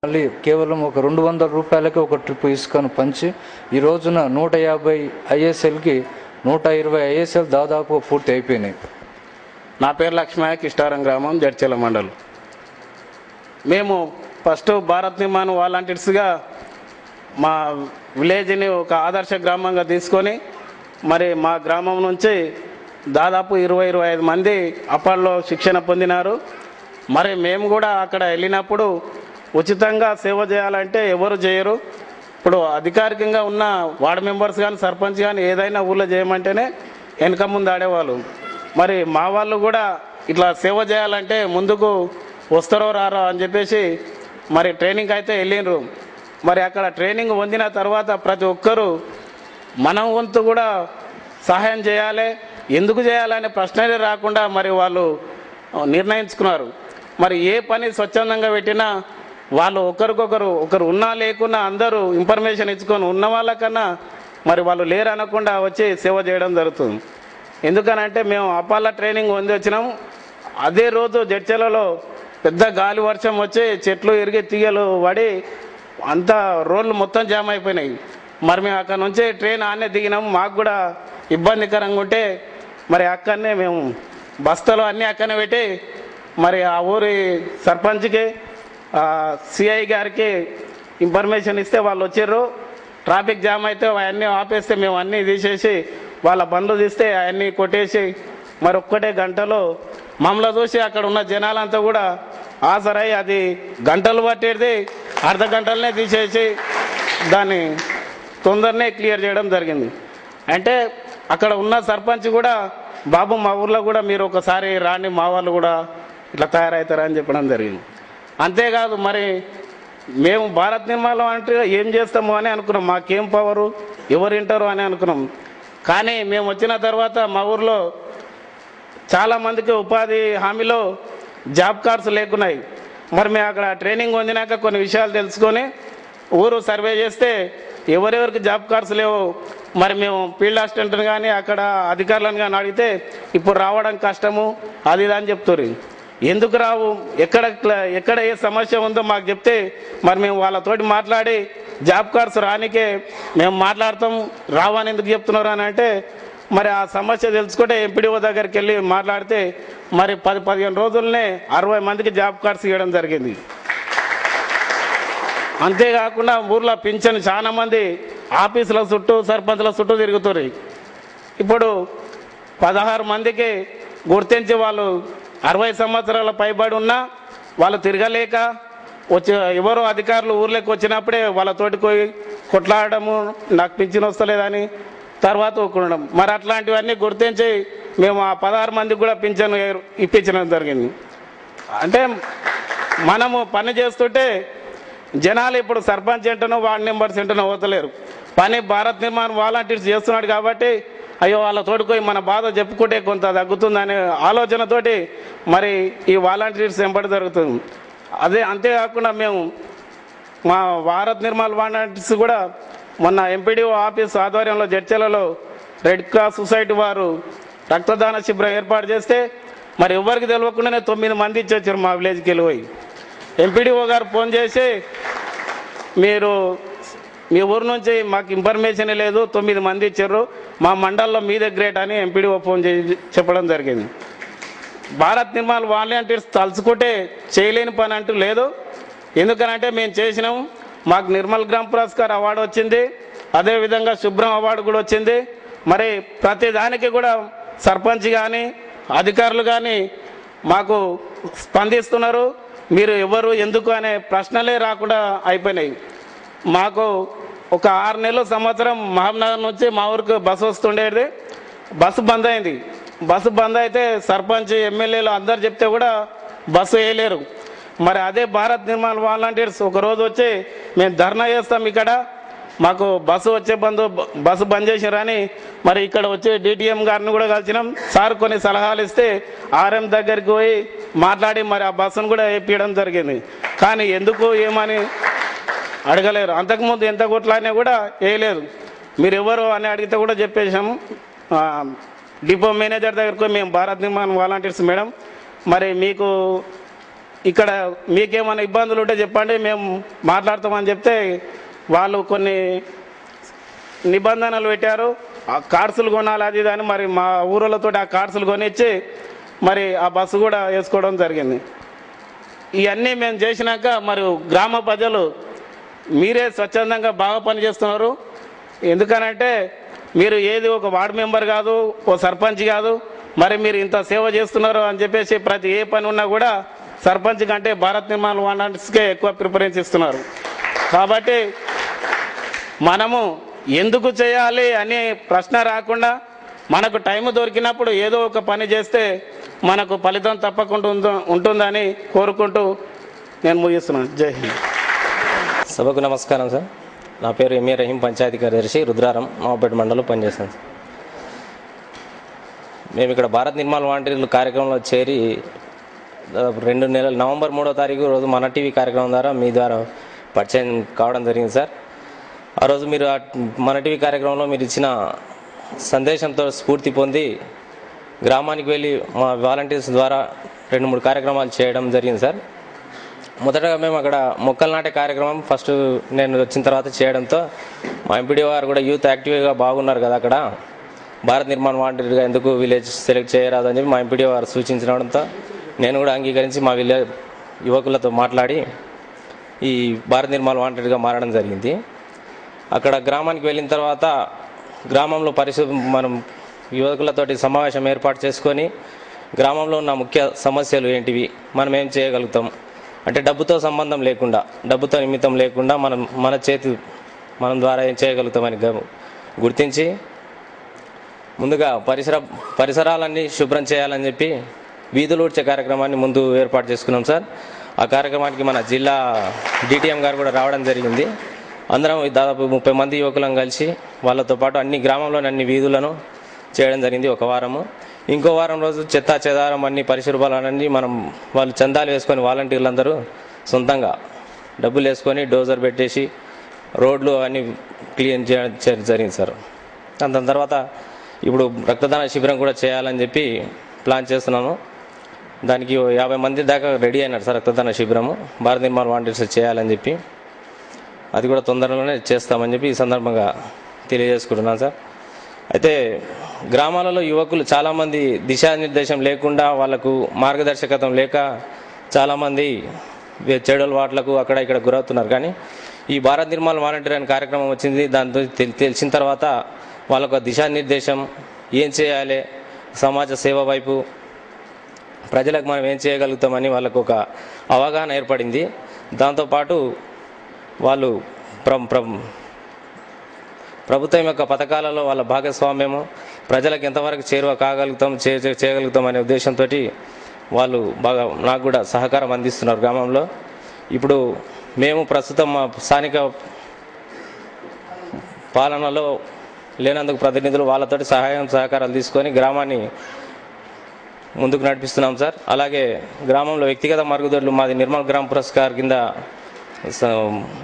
మళ్ళీ కేవలం ఒక 200 రూపాయలకి ఒక ట్రిప్ ఇసుకను పంచి ఈ రోజున 150 ఐఎస్ఎల్కి 120 ఐఎస్ఎల్ దాదాపు పూర్తి అయిపోయినాయి. నా పేరు లక్ష్మయ్య, కిష్టారం గ్రామం, జడ్చర్ల మండలం. మేము ఫస్ట్ భారత్ నిర్మాణ్ వాలంటీర్స్గా మా విలేజ్ని ఒక ఆదర్శ గ్రామంగా తీసుకొని మరి మా గ్రామం నుంచి దాదాపు 20-25 మంది అప్పట్లో శిక్షణ పొందినారు. మరి మేము కూడా అక్కడ వెళ్ళినప్పుడు ఉచితంగా సేవ చేయాలంటే ఎవరు చేయరు. ఇప్పుడు అధికారికంగా ఉన్న వార్డు మెంబర్స్ కానీ సర్పంచ్ కానీ ఏదైనా ఊళ్ళో చేయమంటేనే వెనక ముందు ఆడేవాళ్ళు. మరి మా వాళ్ళు కూడా ఇట్లా సేవ చేయాలంటే ముందుకు వస్తారో రారో అని చెప్పేసి మరి ట్రైనింగ్ అయితే వెళ్ళిండ్రు. మరి అక్కడ ట్రైనింగ్ పొందిన తర్వాత ప్రతి ఒక్కరూ మనం వంతు కూడా సహాయం చేయాలి, ఎందుకు చేయాలనే ప్రశ్నలే రాకుండా మరి వాళ్ళు నిర్ణయించుకున్నారు. మరి ఏ పని స్వచ్ఛందంగా పెట్టినా వాళ్ళు ఒకరు ఉన్నా లేకున్నా అందరూ ఇన్ఫర్మేషన్ ఇచ్చుకొని ఉన్న వాళ్ళకన్నా మరి వాళ్ళు లేరు అనకుండా వచ్చి సేవ చేయడం జరుగుతుంది. ఎందుకనంటే మేము అప్పాల ట్రైనింగ్ పొంది వచ్చినాం. అదే రోజు జడ్చర్లలో పెద్ద గాలి వర్షం వచ్చి చెట్లు ఇరిగి తీగలు పడి అంతా రోడ్లు మొత్తం జామ్ అయిపోయినాయి. మరి మేము అక్కడ నుంచి ట్రైన్ ఆనే దిగినాము. మాకు కూడా ఇబ్బందికరంగా ఉంటే మరి అక్కడనే మేము బస్తాలు అన్నీ అక్కడనే పెట్టి మరి ఆ ఊరి సర్పంచ్కి సిఐ గారికి ఇన్ఫర్మేషన్ ఇస్తే వాళ్ళు వచ్చారు. ట్రాఫిక్ జామ్ అయితే అవన్నీ ఆపేస్తే మేము అన్నీ తీసేసి వాళ్ళ బండ్లు తీస్తే అవన్నీ కొట్టేసి మరి ఒక్కటే గంటలో మమ్మల్ని చూసి అక్కడ ఉన్న జనాలంతా కూడా ఆసరై అది గంటలు పట్టేది అర్ధ గంటలనే తీసేసి దాన్ని తొందరనే క్లియర్ చేయడం జరిగింది. అంటే అక్కడ ఉన్న సర్పంచ్ కూడా బాబు మా ఊర్లో కూడా మీరు ఒకసారి రాండి, మా వాళ్ళు కూడా ఇట్లా తయారవుతారని చెప్పడం జరిగింది. అంతేకాదు మరి మేము భారత్ నిర్మాణం అంటే ఏం చేస్తాము అని అనుకున్నాం. మాకేం పవరు, ఎవరు వింటారు అని అనుకున్నాం. కానీ మేము వచ్చిన తర్వాత మా ఊర్లో చాలామందికి ఉపాధి హామీలో జాబ్ కార్డ్స్ లేకున్నాయి. మరి మేము అక్కడ ట్రైనింగ్ పొందినాక కొన్ని విషయాలు తెలుసుకొని ఊరు సర్వే చేస్తే ఎవరెవరికి జాబ్ కార్డ్స్ లేవు. మరి మేము ఫీల్డ్ అసిస్టెంట్ని కానీ అక్కడ అధికారులను కానీ అడిగితే ఇప్పుడు రావడం కష్టము అది ఇది అని చెప్తారు. ఎందుకు రావు, ఎక్కడ ఏ సమస్య ఉందో మాకు చెప్తే మరి మేము వాళ్ళతోటి మాట్లాడి జాబ్ కార్డ్స్ రానికే మేము మాట్లాడతాం, రావని ఎందుకు చెప్తున్నారు అని అంటే మరి ఆ సమస్య తెలుసుకుంటే ఎంపీడీఓ దగ్గరికి వెళ్ళి మాట్లాడితే మరి 10-15 రోజులనే 60 మందికి జాబ్ కార్డ్స్ ఇవ్వడం జరిగింది. అంతేకాకుండా ఊర్లో పింఛన్ చాలా మంది ఆఫీసుల చుట్టూ సర్పంచ్ల చుట్టూ తిరుగుతారు. ఇప్పుడు 16 మందికి గుర్తించి వాళ్ళు 60 సంవత్సరాల పైబడి ఉన్నా వాళ్ళు తిరగలేక వచ్చి ఎవరో అధికారులు ఊర్లోకి వచ్చినప్పుడే వాళ్ళతోటి పోయి కొట్లాడము, నాకు పింఛన్ వస్తలేదని తర్వాత ఒక్కడం. మరి అట్లాంటివన్నీ గుర్తించి మేము ఆ 16 మందికి కూడా పింఛన్ ఇప్పించడం జరిగింది. అంటే మనము పని చేస్తుంటే జనాలు ఇప్పుడు సర్పంచ్ ఏంటనో వార్డు మెంబర్స్ ఏంటనో పోతలేరు. పని భారత్ నిర్మాణ్ వాలంటీర్స్ చేస్తున్నాడు కాబట్టి అయ్యో వాళ్ళ తోడుకోయి మన బాధ చెప్పుకుంటే కొంత తగ్గుతుందనే ఆలోచనతోటి మరి ఈ వాలంటీర్స్ వెంబడి జరుగుతుంది. అంతేకాకుండా మేము మా భారత్ నిర్మాణ్ వాలంటీర్స్ కూడా మొన్న ఎంపీడీఓ ఆఫీస్ ఆధ్వర్యంలో జడ్చర్లలో రెడ్ క్రాస్ సొసైటీ వారు రక్తదాన శిబిరం ఏర్పాటు చేస్తే మరి ఎవరికి తెలియకుండానే 9 మంది ఇచ్చొచ్చారు మా విలేజ్కి వెళ్ళిపోయి. ఎంపీడీఓ గారు ఫోన్ చేసి మీరు మీ ఊరు నుంచి మాకు ఇన్ఫర్మేషన్ లేదు, 9 మంది ఇచ్చారు, మా మండలంలో మీదే గ్రేట్ అని ఎంపీడీఓ ఫోన్ చేసి చెప్పడం జరిగింది. భారత్ నిర్మాణ్ వాలంటీర్స్ తలుచుకుంటే చేయలేని పని అంటూ లేదు. ఎందుకనంటే మేము చేసినాము. మాకు నిర్మల్ గ్రామ్ పురస్కార్ అవార్డు వచ్చింది, అదేవిధంగా శుభ్రం అవార్డు కూడా వచ్చింది. మరి ప్రతి దానికి కూడా సర్పంచ్ కానీ అధికారులు కానీ మాకు స్పందిస్తున్నారు. మీరు ఎవరు ఎందుకు అనే ప్రశ్నలే రాకుండా అయిపోయినాయి. మాకు ఒక 6 నెలలు సంవత్సరం మహబూబ్నగర్ నుంచి మా ఊరికి బస్సు వస్తుండేది. బస్సు బంద్ అయింది. బస్సు బంద్ అయితే సర్పంచ్ ఎమ్మెల్యేలు అందరు చెప్తే కూడా బస్సు వేయలేరు. మరి అదే భారత్ నిర్మాణ్ వాలంటీర్స్ ఒకరోజు వచ్చి మేము ధర్నా చేస్తాం, ఇక్కడ మాకు బస్సు బంద్ చేసిరని మరి ఇక్కడ వచ్చి డిటిఎం గారిని కూడా కలిసినాం. సార్ కొన్ని సలహాలు ఇస్తే ఆర్ఎం దగ్గరికి పోయి మాట్లాడి మరి ఆ బస్సును కూడా వేపించడం జరిగింది. కానీ ఎందుకు ఏమని అడగలేరు. అంతకుముందు ఎంత కొట్లాడినా కూడా వేయలేదు. మీరు ఎవరు అని అడిగితే కూడా చెప్పేసాము. డిపో మేనేజర్ దగ్గరకు మేము భారత్ నిర్మాణ్ వాలంటీర్స్ మేడం, మరి మీకు ఇక్కడ మీకేమైనా ఇబ్బందులు ఉంటే చెప్పండి, మేము మాట్లాడతామని చెప్తే వాళ్ళు కొన్ని నిబంధనలు పెట్టారు. ఆ కార్డ్సులు కొనాలి అది ఇది అని మరి మా ఊళ్ళతో ఆ కార్డ్సులు కొనిచ్చి మరి ఆ బస్సు కూడా వేసుకోవడం జరిగింది. ఇవన్నీ మేము చేసినాక మరి గ్రామ ప్రజలు మీరే స్వచ్ఛందంగా బాగా పనిచేస్తున్నారు. ఎందుకనంటే మీరు ఏది ఒక వార్డు మెంబర్ కాదు, ఓ సర్పంచ్ కాదు, మరి మీరు ఇంత సేవ చేస్తున్నారు అని చెప్పేసి ప్రతి ఏ పని ఉన్నా కూడా సర్పంచ్ కంటే భారత్ నిర్మాణ వాలంటీర్స్కే ఎక్కువ ప్రిఫరెన్స్ ఇస్తున్నారు. కాబట్టి మనము ఎందుకు చేయాలి అనే ప్రశ్న రాకుండా మనకు టైం దొరికినప్పుడు ఏదో ఒక పని చేస్తే మనకు ఫలితం తప్పకుండా ఉంటుందని కోరుకుంటూ నేను ముగిస్తున్నాను. జై హింద్. సభకు నమస్కారం సార్. నా పేరు ఎంఏ రహీం, పంచాయతీ కార్యదర్శి, రుద్రారం, నవాబేట మండలం పనిచేస్తాను సార్. మేము ఇక్కడ భారత్ నిర్మాణ వాలంటీర్లు కార్యక్రమంలో చేరి 2 నెలలు నవంబర్ 3వ తారీఖు రోజు మన టీవీ కార్యక్రమం ద్వారా మీ ద్వారా పరిచయం కావడం జరిగింది సార్. ఆ రోజు మీరు మన టీవీ కార్యక్రమంలో మీరు ఇచ్చిన సందేశంతో స్ఫూర్తి పొంది గ్రామానికి వెళ్ళి మా వాలంటీర్స్ ద్వారా 2-3 కార్యక్రమాలు చేయడం జరిగింది సార్. మొదటగా మేము అక్కడ మొక్కలు నాటే కార్యక్రమం ఫస్ట్ నేను వచ్చిన తర్వాత చేయడంతో మా ఎంపీడీ వారు కూడా యూత్ యాక్టివ్గా బాగున్నారు కదా, అక్కడ భారత్ నిర్మాణ వాలంటీర్గా ఎందుకు విలేజ్ సెలెక్ట్ చేయరాదు అని చెప్పి మా ఎంపీడీ వారు సూచించడంతో నేను కూడా అంగీకరించి మా విలేజ్ యువకులతో మాట్లాడి ఈ భారత్ నిర్మాణ వాలంటీర్గా మారడం జరిగింది. అక్కడ గ్రామానికి వెళ్ళిన తర్వాత గ్రామంలో మనం యువకులతోటి సమావేశం ఏర్పాటు చేసుకొని గ్రామంలో ఉన్న ముఖ్య సమస్యలు ఏంటివి, మనం ఏం చేయగలుగుతాం అంటే డబ్బుతో సంబంధం లేకుండా, డబ్బుతో నిమిత్తం లేకుండా మనం ద్వారా ఏం చేయగలుగుతామని గుర్తించి ముందుగా పరిసరాలన్నీ శుభ్రం చేయాలని చెప్పి వీధులు ఊడ్చే కార్యక్రమాన్ని ముందు ఏర్పాటు చేసుకున్నాం సార్. ఆ కార్యక్రమానికి మన జిల్లా డిటిఎం గారు కూడా రావడం జరిగింది. అందరం దాదాపు 30 మంది యువకులను కలిసి వాళ్ళతో పాటు అన్ని గ్రామంలోని అన్ని వీధులను చేయడం జరిగింది ఒక వారము. ఇంకో వారం రోజు చెత్త చెదారం అన్ని పరిశుభ్రాలన్నీ వాళ్ళు చందాలు వేసుకొని వాలంటీర్లందరూ సొంతంగా డబ్బులు వేసుకొని డోజర్ పెట్టేసి రోడ్లు అన్నీ క్లీన్ చేయడం జరిగింది సార్. దాని తర్వాత ఇప్పుడు రక్తదాన శిబిరం కూడా చేయాలని చెప్పి ప్లాన్ చేస్తున్నాము. దానికి 50 మంది దాకా రెడీ అయినారు సార్. రక్తదాన శిబిరము భారత నిర్మాణ వాలంటీర్స్ చేయాలని చెప్పి అది కూడా తొందరలోనే చేస్తామని చెప్పి ఈ సందర్భంగా తెలియజేసుకుంటున్నాను సార్. అయితే గ్రామాలలో యువకులు చాలామంది దిశానిర్దేశం లేకుండా, వాళ్ళకు మార్గదర్శకత్వం లేక చాలామంది చెడు అలవాట్లకు అక్కడ ఇక్కడ గురవుతున్నారు. కానీ ఈ భారత్ నిర్మాణ వాలంటీర్ అనే కార్యక్రమం వచ్చింది. దాంతో తెలిసిన తర్వాత వాళ్ళకు దిశానిర్దేశం, ఏం చేయాలి, సమాజ సేవ వైపు ప్రజలకు మనం ఏం చేయగలుగుతామని వాళ్ళకు ఒక అవగాహన ఏర్పడింది. దాంతోపాటు వాళ్ళు ప్రభుత్వం యొక్క పథకాలలో వాళ్ళ భాగస్వామ్యము, ప్రజలకు ఎంతవరకు చేరువ చేయగలుగుతాం అనే ఉద్దేశంతో వాళ్ళు బాగా నాకు కూడా సహకారం అందిస్తున్నారు గ్రామంలో. ఇప్పుడు మేము ప్రస్తుతం మా స్థానిక పాలనలో లేనందుకు ప్రతినిధులు వాళ్ళతోటి సహకారాలు తీసుకొని గ్రామాన్ని ముందుకు నడిపిస్తున్నాం సార్. అలాగే గ్రామంలో వ్యక్తిగత మరుగుదొడ్లు మాది నిర్మల్ గ్రామ పురస్కార్ కింద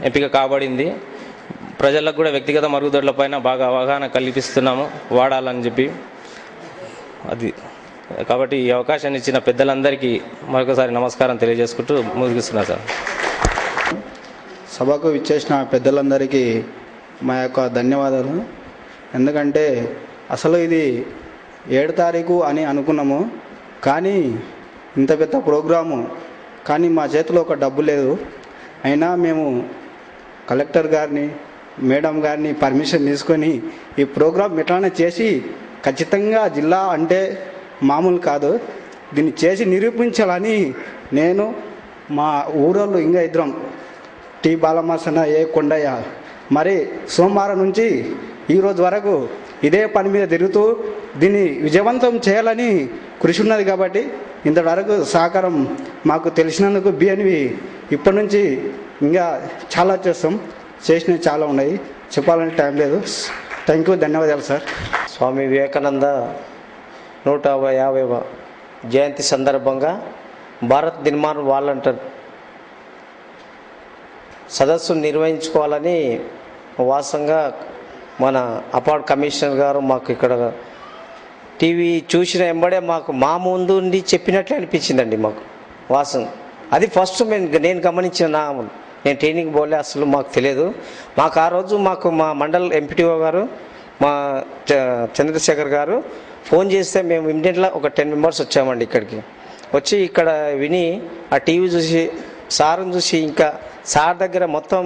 ఎంపిక కాబడింది. ప్రజలకు కూడా వ్యక్తిగత మరుగుదొడ్ల పైన బాగా అవగాహన కల్పిస్తున్నాము వాడాలని చెప్పి. అది కాబట్టి ఈ అవకాశాన్ని ఇచ్చిన పెద్దలందరికీ మరొకసారి నమస్కారం తెలియజేసుకుంటూ ముగిస్తున్నా సార్. సభకు విచ్చేసిన పెద్దలందరికీ మా యొక్క ధన్యవాదాలు. ఎందుకంటే అసలు ఇది 7 తారీఖు అని అనుకున్నాము, కానీ ఇంత పెద్ద ప్రోగ్రాము, కానీ మా చేతిలో ఒక డబ్బు లేదు. అయినా మేము కలెక్టర్ గారిని, మేడం గారిని పర్మిషన్ తీసుకొని ఈ ప్రోగ్రాం ఎట్లానే చేసి ఖచ్చితంగా జిల్లా అంటే మామూలు కాదు, దీన్ని చేసి నిరూపించాలని నేను, మా ఊరోళ్ళు ఇంకా ఇద్దరం, టి బాలమాసన, ఏ కొండయ్య, మరి సోమవారం నుంచి ఈరోజు వరకు ఇదే పని మీద తిరుగుతూ దీన్ని విజయవంతం చేయాలని కృషి ఉన్నది. కాబట్టి ఇంతవరకు సహకారం మాకు తెలిసినందుకు బిఎన్వి ఇప్పటి నుంచి ఇంకా చాలా చేసినవి చాలా ఉన్నాయి, చెప్పాలని టైం లేదు. థ్యాంక్ యూ, ధన్యవాదాలు సార్. స్వామి వివేకానంద 150వ జయంతి సందర్భంగా భారత్ నిర్మాణ వాలంటీర్ సదస్సు నిర్వహించుకోవాలని వాసంగా మన అపార్ట్ కమిషనర్ గారు మాకు ఇక్కడ టీవీ చూసిన వెంబడే మాకు మా ముందు ఉండి చెప్పినట్లే అనిపించిందండి మాకు వాసం. అది ఫస్ట్ నేను గమనించిన నేను ట్రైనింగ్ పోలే, అసలు మాకు తెలియదు. మాకు ఆ రోజు మా మండల్ ఎంపీటీఓ గారు, మా చంద్రశేఖర్ గారు ఫోన్ చేస్తే మేము ఇమ్మీడియట్గా ఒక 10 మెంబర్స్ వచ్చామండి ఇక్కడికి. వచ్చి ఇక్కడ విని ఆ టీవీ చూసి సార్ని చూసి ఇంకా సార్ దగ్గర మొత్తం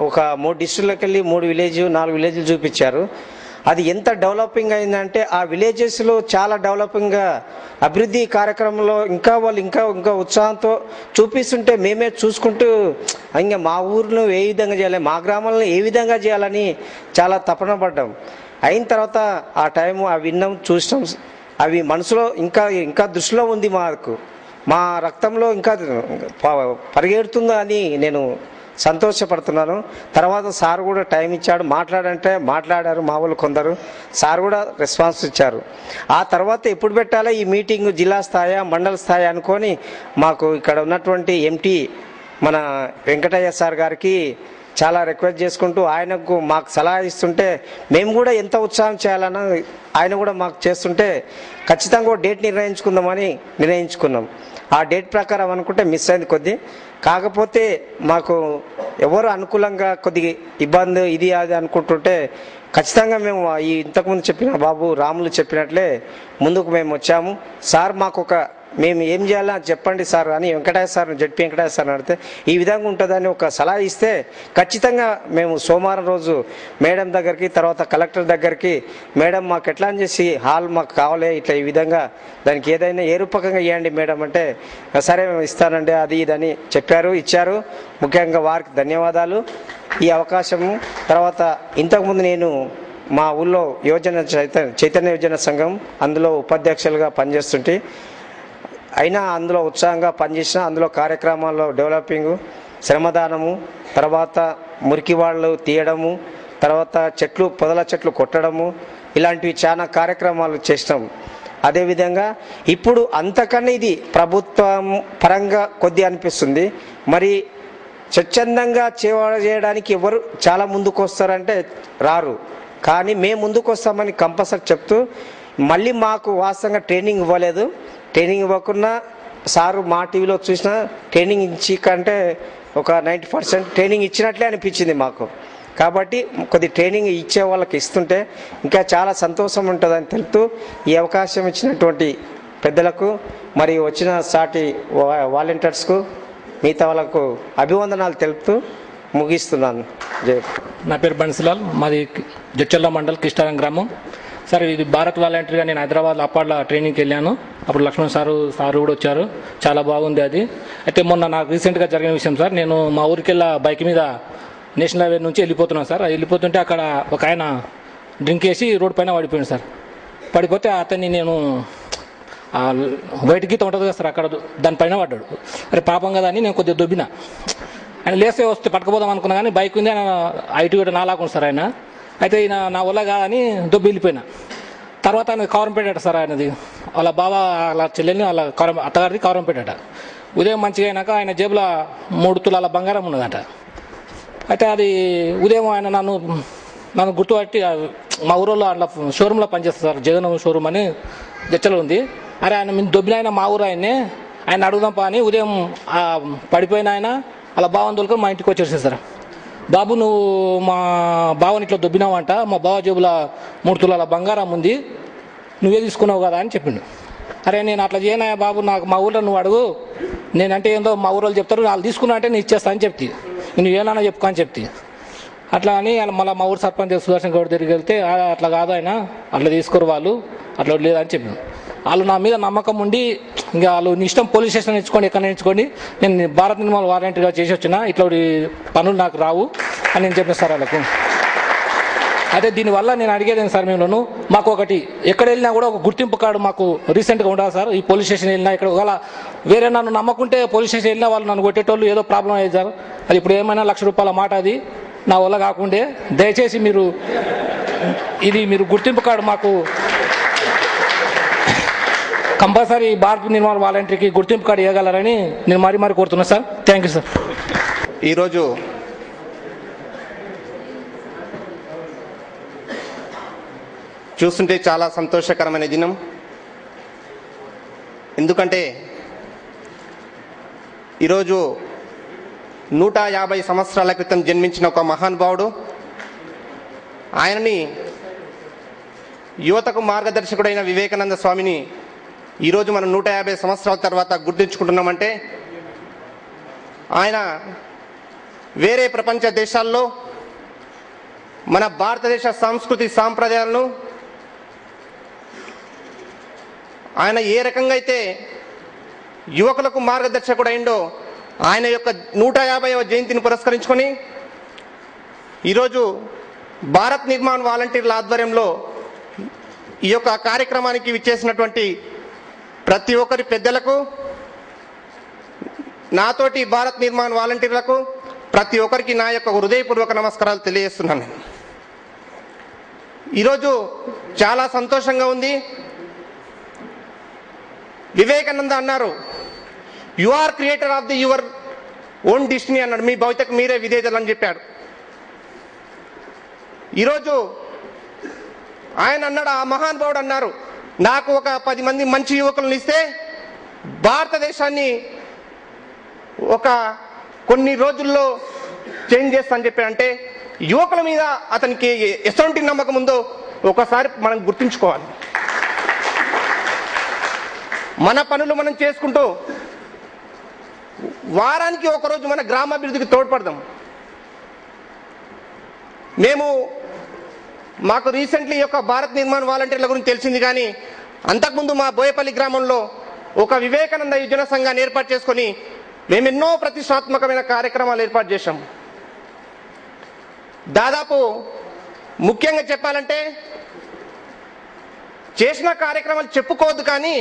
ఒక 3 డిస్ట్రిక్ట్లకు వెళ్ళి 3 విలేజ్ 4 విలేజ్లు చూపించారు. అది ఎంత డెవలపింగ్ అయిందంటే ఆ విలేజెస్లో చాలా డెవలపింగ్గా అభివృద్ధి కార్యక్రమంలో ఇంకా వాళ్ళు ఇంకా ఉత్సాహంతో చూపిస్తుంటే మేమే చూసుకుంటూ ఇంకా మా ఊరిలో ఏ విధంగా చేయాలి, మా గ్రామంలో ఏ విధంగా చేయాలని చాలా తపన పడ్డాం. అయిన తర్వాత ఆ టైము అవి విన్నాం, చూసినాం, అవి మనసులో ఇంకా దృష్టిలో ఉంది. మా రక్తంలో ఇంకా పరిగెడుతుందో అని నేను సంతోషపడుతున్నాను. తర్వాత సార్ కూడా టైం ఇచ్చాడు, మాట్లాడారు మా వాళ్ళు కొందరు, సార్ కూడా రెస్పాన్స్ ఇచ్చారు. ఆ తర్వాత ఎప్పుడు పెట్టాలో ఈ మీటింగ్ జిల్లా స్థాయి మండల స్థాయి అనుకొని మాకు ఇక్కడ ఉన్నటువంటి ఎంటీ మన వెంకటయ్య సార్ గారికి చాలా రిక్వెస్ట్ చేసుకుంటూ ఆయనకు మాకు సలహా ఇస్తుంటే మేము కూడా ఎంత ఉత్సాహం చేయాలన్న ఆయన కూడా మాకు చేస్తుంటే ఖచ్చితంగా డేట్ నిర్ణయించుకున్నాం. ఆ డేట్ ప్రకారం అనుకుంటే మిస్ అయింది కొద్ది. కాకపోతే మాకు ఎవరు అనుకూలంగా కొద్దిగా ఇబ్బంది ఇది అది అనుకుంటుంటే ఖచ్చితంగా మేము ఈ ఇంతకుముందు చెప్పిన బాబు రాములు చెప్పినట్లే ముందుకు మేము వచ్చాము. సార్ మాకు మేము ఏం చేయాలో చెప్పండి సార్ అని జడ్పీ వెంకటేశ్వర సార్ అడిగితే ఈ విధంగా ఉంటుందని ఒక సలహా ఇస్తే ఖచ్చితంగా మేము సోమవారం రోజు మేడం దగ్గరికి, తర్వాత కలెక్టర్ దగ్గరికి, మేడం మాకు ఎట్లా అని చేసి హాల్ మాకు కావాలి, ఇట్లా ఈ విధంగా దానికి ఏదైనా ఏ రూపకంగా ఇవ్వండి మేడం అంటే సరే మేము ఇస్తానండి అది ఇదని ఇచ్చారు. ముఖ్యంగా వారికి ధన్యవాదాలు. ఈ అవకాశము తర్వాత ఇంతకుముందు నేను మా ఊళ్ళో చైతన్య యోజన సంఘం అందులో ఉపాధ్యక్షులుగా పనిచేస్తుంటే అయినా అందులో ఉత్సాహంగా పనిచేసిన అందులో కార్యక్రమాల్లో డెవలపింగు, శ్రమదానము, తర్వాత మురికి వాళ్ళు తీయడము, తర్వాత పొదల చెట్లు కొట్టడము, ఇలాంటివి చాలా కార్యక్రమాలు చేసినాం. అదేవిధంగా ఇప్పుడు అంతకన్నా ఇది ప్రభుత్వం పరంగా కొద్ది అనిపిస్తుంది. మరి స్వచ్ఛందంగా చేయడానికి ఎవరు చాలా ముందుకు వస్తారంటే రారు, కానీ మేము ముందుకు వస్తామని కంపల్సరీ చెప్తూ మళ్ళీ మాకు వాస్తవంగా ట్రైనింగ్ ఇవ్వలేదు. ట్రైనింగ్ ఇవ్వకుండా సారు మా టీవీలో చూసిన ట్రైనింగ్ ఇచ్చి కంటే ఒక 90% ట్రైనింగ్ ఇచ్చినట్లే అనిపించింది మాకు. కాబట్టి కొద్ది ట్రైనింగ్ ఇచ్చే వాళ్ళకి ఇస్తుంటే ఇంకా చాలా సంతోషం ఉంటుందని తెలుపుతూ ఈ అవకాశం ఇచ్చినటువంటి పెద్దలకు మరి వచ్చిన సాటి వాలంటీర్స్కు మిగతా వాళ్ళకు అభివందనాలు తెలుపుతూ ముగిస్తున్నాను. జై. నా పేరు బన్సిలాల్, మాది జడ్చర్ల మండల్ కిష్టారం గ్రామం. సార్ ఇది భారత్ వాలంటీర్గా నేను హైదరాబాద్లో అప్పాడ్ల ట్రైనింగ్కి వెళ్ళాను. అప్పుడు లక్ష్మణ్ సారు కూడా వచ్చారు, చాలా బాగుంది అది. అయితే మొన్న నాకు రీసెంట్గా జరిగిన విషయం సార్, నేను మా ఊరికెళ్ళా బైక్ మీద నేషనల్ హైవే నుంచి వెళ్ళిపోతున్నాను సార్. వెళ్ళిపోతుంటే అక్కడ ఒక ఆయన డ్రింక్ వేసి రోడ్డు పైన పడిపోయాడు సార్. పడిపోతే అతన్ని నేను వైట్ గీత ఉంటుంది కదా సార్, అక్కడ దానిపైన పడ్డాడు. అరే పాపం కదా అని నేను కొద్దిగా దొబ్బిన. ఆయన లేస్తే వస్తే పట్టుకుపోదాం అనుకున్నా కానీ బైక్ ఉంది, ఆయన ఐటీ కూడా నాలాకుండా సార్ ఆయన. అయితే ఈయన నా వల్ల కాదని దొబ్బి వెళ్ళిపోయినా. తర్వాత ఆయన కవరం పెట్టాడు సార్, ఆయనది వాళ్ళ బావ వాళ్ళ చెల్లెల్ని వాళ్ళ అత్తగారిది కవరం పెట్టాట. ఉదయం మంచిగా అయినాక ఆయన జేబులో 3 తులాల బంగారం ఉన్నదట. అయితే అది ఉదయం ఆయన నన్ను గుర్తుపట్టి మా ఊరిలో అట్లా షోరూంలో పనిచేస్తారు సార్, జగన్ షోరూమ్ అని జచ్చలో ఉంది. అరే ఆయన మేము దొబ్బిన ఆయన మా ఊరు ఆయన అడుగుదాం పా అని ఉదయం పడిపోయిన ఆయన అలా బావని తోలుకొని మా ఇంటికి వచ్చేసారు సార్. బాబు నువ్వు మా బావని ఇట్లా దొబ్బినావంట, మా బావ జేబులో 3 తులాల బంగారం ఉంది, నువ్వే తీసుకున్నావు కదా అని చెప్పిండు. అరే నేను అట్లా చేయనా బాబు, నాకు మా ఊళ్ళో నువ్వు అడుగు, నేనంటే ఏందో మా ఊళ్ళో చెప్తారు, వాళ్ళు తీసుకున్నా అంటే నేను ఇచ్చేస్తా అని చెప్తే, నువ్వు ఏమన్నా చెప్పుకో అని చెప్తే. అట్లా అని మళ్ళీ మా ఊరు సర్పంచ్ సుదర్శన్ గౌడ్ దగ్గరికి వెళ్తే అట్లా కాదు ఆయన అట్లా తీసుకోరు వాళ్ళు, అట్లా లేదని చెప్పాను. వాళ్ళు నా మీద నమ్మకం ఉండి ఇంకా వాళ్ళు నీ ఇష్టం పోలీస్ స్టేషన్ ఇచ్చుకోండి, ఎక్కడ ఇచ్చుకోండి, నేను భారత్ నిర్మల్ వాలంటీర్గా చేసి వచ్చిన, ఇట్లా పనులు నాకు రావు అని నేను చెప్పిన సార్ వాళ్ళకు. అయితే దీనివల్ల నేను అడిగేది సార్, మేము మాకు ఒకటి ఎక్కడ వెళ్ళినా కూడా ఒక గుర్తింపు కార్డు మాకు రీసెంట్గా ఉండాలి సార్. ఈ పోలీస్ స్టేషన్ వెళ్ళినా ఇక్కడ ఒకవేళ వేరే నన్ను నమ్మకుంటే పోలీస్ స్టేషన్ వెళ్ళినా వాళ్ళు నన్ను కొట్టేటోళ్ళు ఏదో ప్రాబ్లం అయ్యేది సార్. అది ఇప్పుడు ఏమైనా ₹1,00,000 మాట, అది నా వల్ల కాకుండే. దయచేసి మీరు గుర్తింపు కార్డు మాకు కంపల్సరీ భారత్ నిర్మల్ వాలంటీర్కి గుర్తింపు కార్డు ఇవ్వగలరని నేను మరీ కోరుతున్నా సార్. Thank you sir. ఈరోజు చూస్తుంటే చాలా సంతోషకరమైన దినం. ఎందుకంటే ఈరోజు 150 సంవత్సరాల క్రితం జన్మించిన ఒక మహానుభావుడు. ఆయనని యువతకు మార్గదర్శకుడైన వివేకానంద స్వామిని ఈరోజు మనం 150 సంవత్సరాల తర్వాత గుర్తుంచుకుంటున్నామంటే ఆయన వేరే ప్రపంచ దేశాల్లో మన భారతదేశ సంస్కృతి సాంప్రదాయాలను ఆయన ఏ రకంగా అయితే యువకులకు మార్గదర్శకుడైండో ఆయన యొక్క 150వ జయంతిని పురస్కరించుకొని ఈరోజు భారత్ నిర్మాణ్ వాలంటీర్ల ఆధ్వర్యంలో ఈ యొక్క కార్యక్రమానికి విచ్చేసినటువంటి ప్రతి ఒక్కరి పెద్దలకు, నాతోటి భారత్ నిర్మాణ్ వాలంటీర్లకు ప్రతి ఒక్కరికి నా యొక్క హృదయపూర్వక నమస్కారాలు తెలియజేస్తున్నాను. ఈరోజు చాలా సంతోషంగా ఉంది. వివేకానంద అన్నారు, you are creator of the your own destiny అన్నాడు. మీ భవితకు మీరే విధేయులు అని చెప్పాడు. ఈరోజు ఆయన అన్నాడు, ఆ మహానుభావుడు అన్నారు, నాకు ఒక 10 మంది మంచి యువకులను ఇస్తే భారతదేశాన్ని ఒక కొన్ని రోజుల్లో చేంజ్ చేస్తా అని చెప్పాడు. అంటే యువకుల మీద అతనికి ఎటువంటి నమ్మకం ఉందో ఒకసారి మనం గుర్తుంచుకోవాలి. మన పనులు మనం చేసుకుంటూ వారానికి ఒకరోజు మన గ్రామాభివృద్ధికి తోడ్పడదాం. మాకు రీసెంట్లీ యొక్క భారత్ నిర్మాణ్ వాలంటీర్ల గురించి తెలిసింది, కానీ అంతకుముందు మా బోయపల్లి గ్రామంలో ఒక వివేకానంద యువజన సంఘాన్ని ఏర్పాటు చేసుకొని మేము ఎన్నో ప్రతిష్టాత్మకమైన కార్యక్రమాలు ఏర్పాటు చేశాం. దాదాపు ముఖ్యంగా చెప్పాలంటే చేసిన కార్యక్రమాలు చెప్పుకోవద్దు, కానీ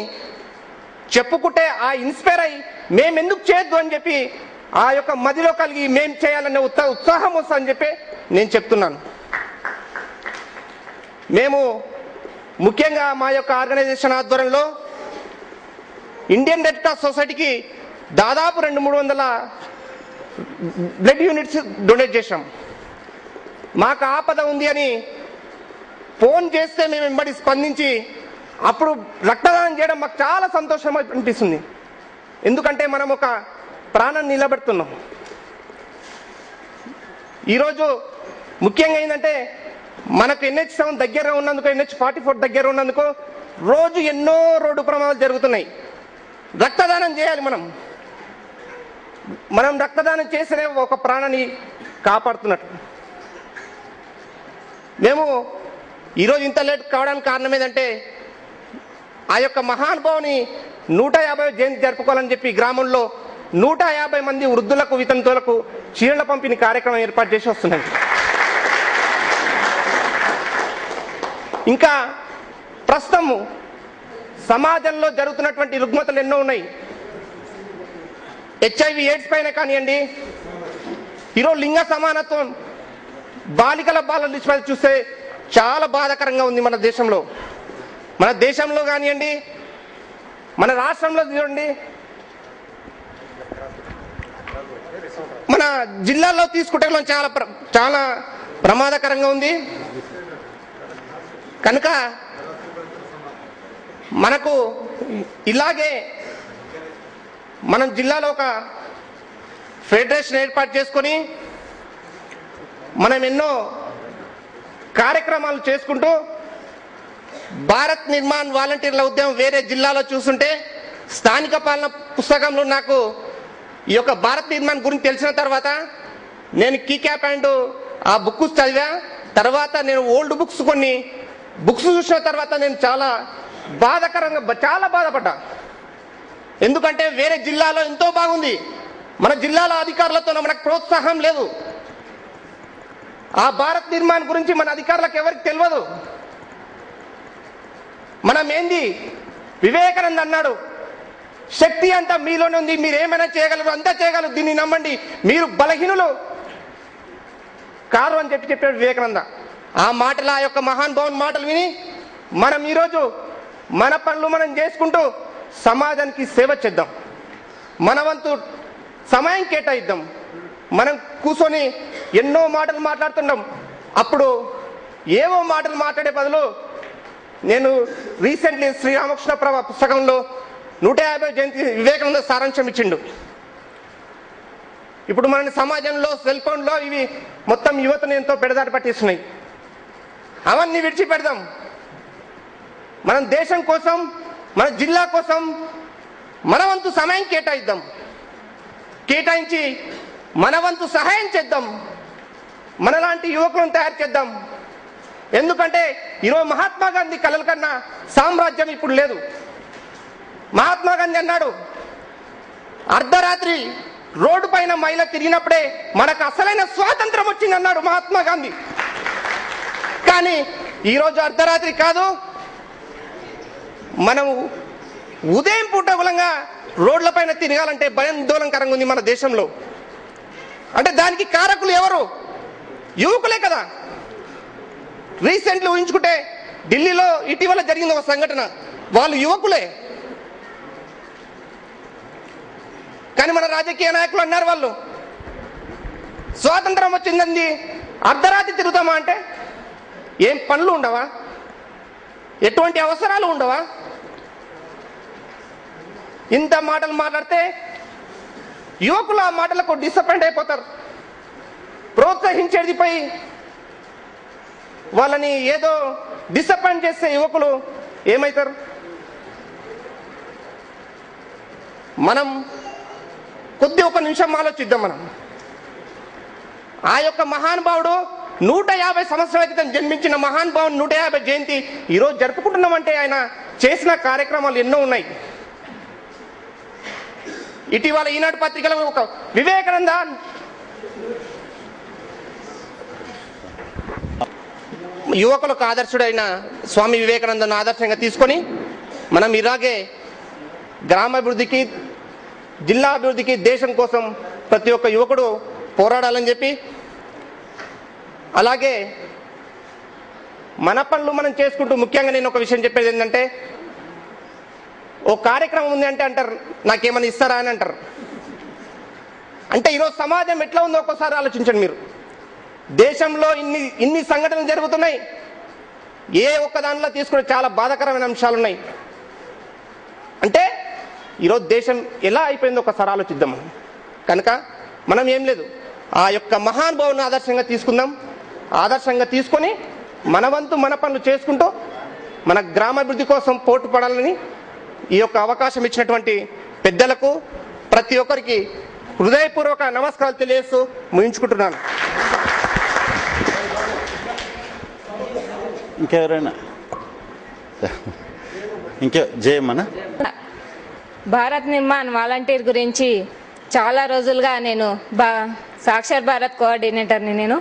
చెప్పుకుంటే ఆ ఇన్స్పైర్ అయ్యి మేమెందుకు చేయొద్దు అని చెప్పి ఆ యొక్క మదిలో కలిగి మేము చేయాలనే ఉత్సాహం వస్తుందని చెప్పి నేను చెప్తున్నాను. మేము ముఖ్యంగా మా యొక్క ఆర్గనైజేషన్ ఆధ్వర్యంలో ఇండియన్ రెడ్ క్రాస్ సొసైటీకి దాదాపు 200-300 బ్లడ్ యూనిట్స్ డొనేట్ చేశాం. మాకు ఆపద ఉంది అని ఫోన్ చేస్తే మేము వెంబడి స్పందించి అప్పుడు రక్తదానం చేయడం మాకు చాలా సంతోషం అనిపిస్తుంది. ఎందుకంటే మనం ఒక ప్రాణాన్ని నిలబెడుతున్నాం. ఈరోజు ముఖ్యంగా ఏంటంటే మనకు NH7 దగ్గర ఉన్నందుకు, NH44 దగ్గర ఉన్నందుకు రోజు ఎన్నో రోడ్డు ప్రమాదాలు జరుగుతున్నాయి. రక్తదానం చేయాలి. మనం రక్తదానం చేస్తేనే ఒక ప్రాణాన్ని కాపాడుతున్నట్టు. మేము ఈరోజు ఇంత లేట్ కావడానికి కారణం ఏంటంటే ఆ యొక్క మహానుభావుని 150వ జయంతి జరుపుకోవాలని చెప్పి గ్రామంలో 150 మంది వృద్ధులకు, వితంతువులకు చీరల పంపిణీ కార్యక్రమం ఏర్పాటు చేసి వస్తున్నాయి. ఇంకా ప్రస్తుతం సమాజంలో జరుగుతున్నటువంటి రుగ్మతలు ఎన్నో ఉన్నాయి. HIV AIDS పైన కానివ్వండి, ఈరోజు లింగ సమానత్వం, బాలికల బాల నిష్పత్తి చూస్తే చాలా బాధాకరంగా ఉంది. మన దేశంలో కానివ్వండి, మన రాష్ట్రంలో చూడండి, మన జిల్లాల్లో తీసుకుంటే చాలా ప్రమాదకరంగా ఉంది. కనుక మనకు ఇలాగే మనం జిల్లాలో ఒక ఫెడరేషన్ ఏర్పాటు చేసుకొని మనం ఎన్నో కార్యక్రమాలు చేసుకుంటూ భారత్ నిర్మాణ్ వాలంటీర్ల ఉద్యమం వేరే జిల్లాలో చూస్తుంటే స్థానిక పాలన పుస్తకంలో నాకు ఈ యొక్క భారత్ నిర్మాణ్ గురించి తెలిసిన తర్వాత నేను కీ క్యాప్ అండ్ ఆ బుక్ చదివా. తర్వాత నేను ఓల్డ్ కొన్ని బుక్స్ చూసిన తర్వాత నేను చాలా బాధపడ్డా. ఎందుకంటే వేరే జిల్లాలో ఎంతో బాగుంది, మన జిల్లాలో అధికారులతో మనకు ప్రోత్సాహం లేదు. ఆ భారత్ నిర్మాణ్ గురించి మన అధికారులకు ఎవరికి తెలియదు. మనం ఏంది, వివేకానంద అన్నాడు, శక్తి అంతా మీలోనే ఉంది, మీరు ఏమైనా చేయగలరు, అంతా చేయగలరు, దీన్ని నమ్మండి, మీరు బలహీనులు కారు అని చెప్పాడు వివేకానంద. ఆ మాటలు, ఆ యొక్క మహానుభావుని మాటలు విని మనం ఈరోజు మన పనులు మనం చేసుకుంటూ సమాజానికి సేవ చేద్దాం. మన వంతు సమయం కేటాయిద్దాం. మనం కూర్చొని ఎన్నో మాటలు మాట్లాడుతున్నాం. అప్పుడు ఏవో మాటలు మాట్లాడే బదులు నేను రీసెంట్లీ శ్రీరామకృష్ణ ప్రభ పుస్తకంలో 150 జయంతి వివేకానంద సారాంశం ఇచ్చిండు. ఇప్పుడు మన సమాజంలో సెల్ ఫోన్లో ఇవి మొత్తం యువతను ఎంతో పెడదారి పట్టిస్తున్నాయి. అవన్నీ విడిచిపెడదాం. మనం దేశం కోసం, మన జిల్లా కోసం మన వంతు సమయం కేటాయించి మన వంతు సహాయం చేద్దాం. మనలాంటి యువకులను తయారు చేద్దాం. ఎందుకంటే ఈరోజు మహాత్మా గాంధీ కలల కన్నా సామ్రాజ్యం ఇప్పుడు లేదు. మహాత్మా గాంధీ అన్నాడు, అర్ధరాత్రి రోడ్డు పైన మహిళ తిరిగినప్పుడే మనకు అసలైన స్వాతంత్రం వచ్చింది అన్నాడు మహాత్మా గాంధీ. కానీ ఈరోజు అర్ధరాత్రి కాదు, మనం ఉదయం పూట మూలంగా రోడ్ల పైన తిరగాలంటే భయాందోళనకరంగా ఉంది మన దేశంలో. అంటే దానికి కారకులు ఎవరు? యువకులే కదా. రీసెంట్లీ ఊహించుకుంటే ఢిల్లీలో ఇటీవల జరిగిన ఒక సంఘటన, వాళ్ళు యువకులే. కానీ మన రాజకీయ నాయకులు అన్నారు, వాళ్ళు స్వాతంత్రం వచ్చిందండి అర్ధరాత్రి తిరుగుతామా అంటే ఏం పనులు ఉండవా? ఎటువంటి అవసరాలు ఉండవా? ఇంత మాటలు మాట్లాడితే యువకులు ఆ మాటలకు డిసప్పాయింట్ అయిపోతారు. ప్రోత్సహించేది పోయి వాళ్ళని ఏదో డిసప్పాయింట్ చేసే యువకులు ఏమవుతారు? మనం ఒక నిమిషం ఆలోచిద్దాం. మనం ఆ యొక్క మహానుభావుడు 150 సంవత్సరాల క్రితం జన్మించిన మహానుభావుడు 150 జయంతి ఈరోజు జరుపుకుంటున్నామంటే ఆయన చేసిన కార్యక్రమాలు ఎన్నో ఉన్నాయి. ఇటీవల ఈనాడు పత్రికలో ఒక వివేకానంద యువకులకు ఆదర్శుడైన స్వామి వివేకానందను ఆదర్శంగా తీసుకొని మనం ఇలాగే గ్రామాభివృద్ధికి, జిల్లా అభివృద్ధికి, దేశం కోసం ప్రతి ఒక్క యువకుడు పోరాడాలని చెప్పి, అలాగే మన పనులు మనం చేసుకుంటూ, ముఖ్యంగా నేను ఒక విషయం చెప్పేది ఏంటంటే, ఓ కార్యక్రమం ఉంది అంటే అంటారు నాకేమైనా ఇస్తారా అని అంటారు. అంటే ఈరోజు సమాజం ఎట్లా ఉందో ఒక్కోసారి ఆలోచించండి మీరు. దేశంలో ఇన్ని సంఘటనలు జరుగుతున్నాయి. ఏ ఒక్క దానిలో తీసుకునే చాలా బాధాకరమైన అంశాలు ఉన్నాయి. అంటే ఈరోజు దేశం ఎలా అయిపోయిందో ఒకసారి ఆలోచిద్దాం. కనుక మనం ఏం లేదు, ఆ యొక్క మహానుభావుని ఆదర్శంగా తీసుకుందాం. ఆదర్శంగా తీసుకొని మన వంతు మన పనులు చేసుకుంటూ మన గ్రామాభివృద్ధి కోసం పోటు పడాలని ఈ యొక్క అవకాశం ఇచ్చినటువంటి పెద్దలకు ప్రతి ఒక్కరికి హృదయపూర్వక నమస్కారాలు తెలియజేస్తూ ముగించుకుంటున్నాను. ఇంకెవరైనా జయమ్మనా? భారత్ నిర్మాణ్ వాలంటీర్ గురించి చాలా రోజులుగా నేను సాక్షర్ భారత్ కోఆర్డినేటర్ని. నేను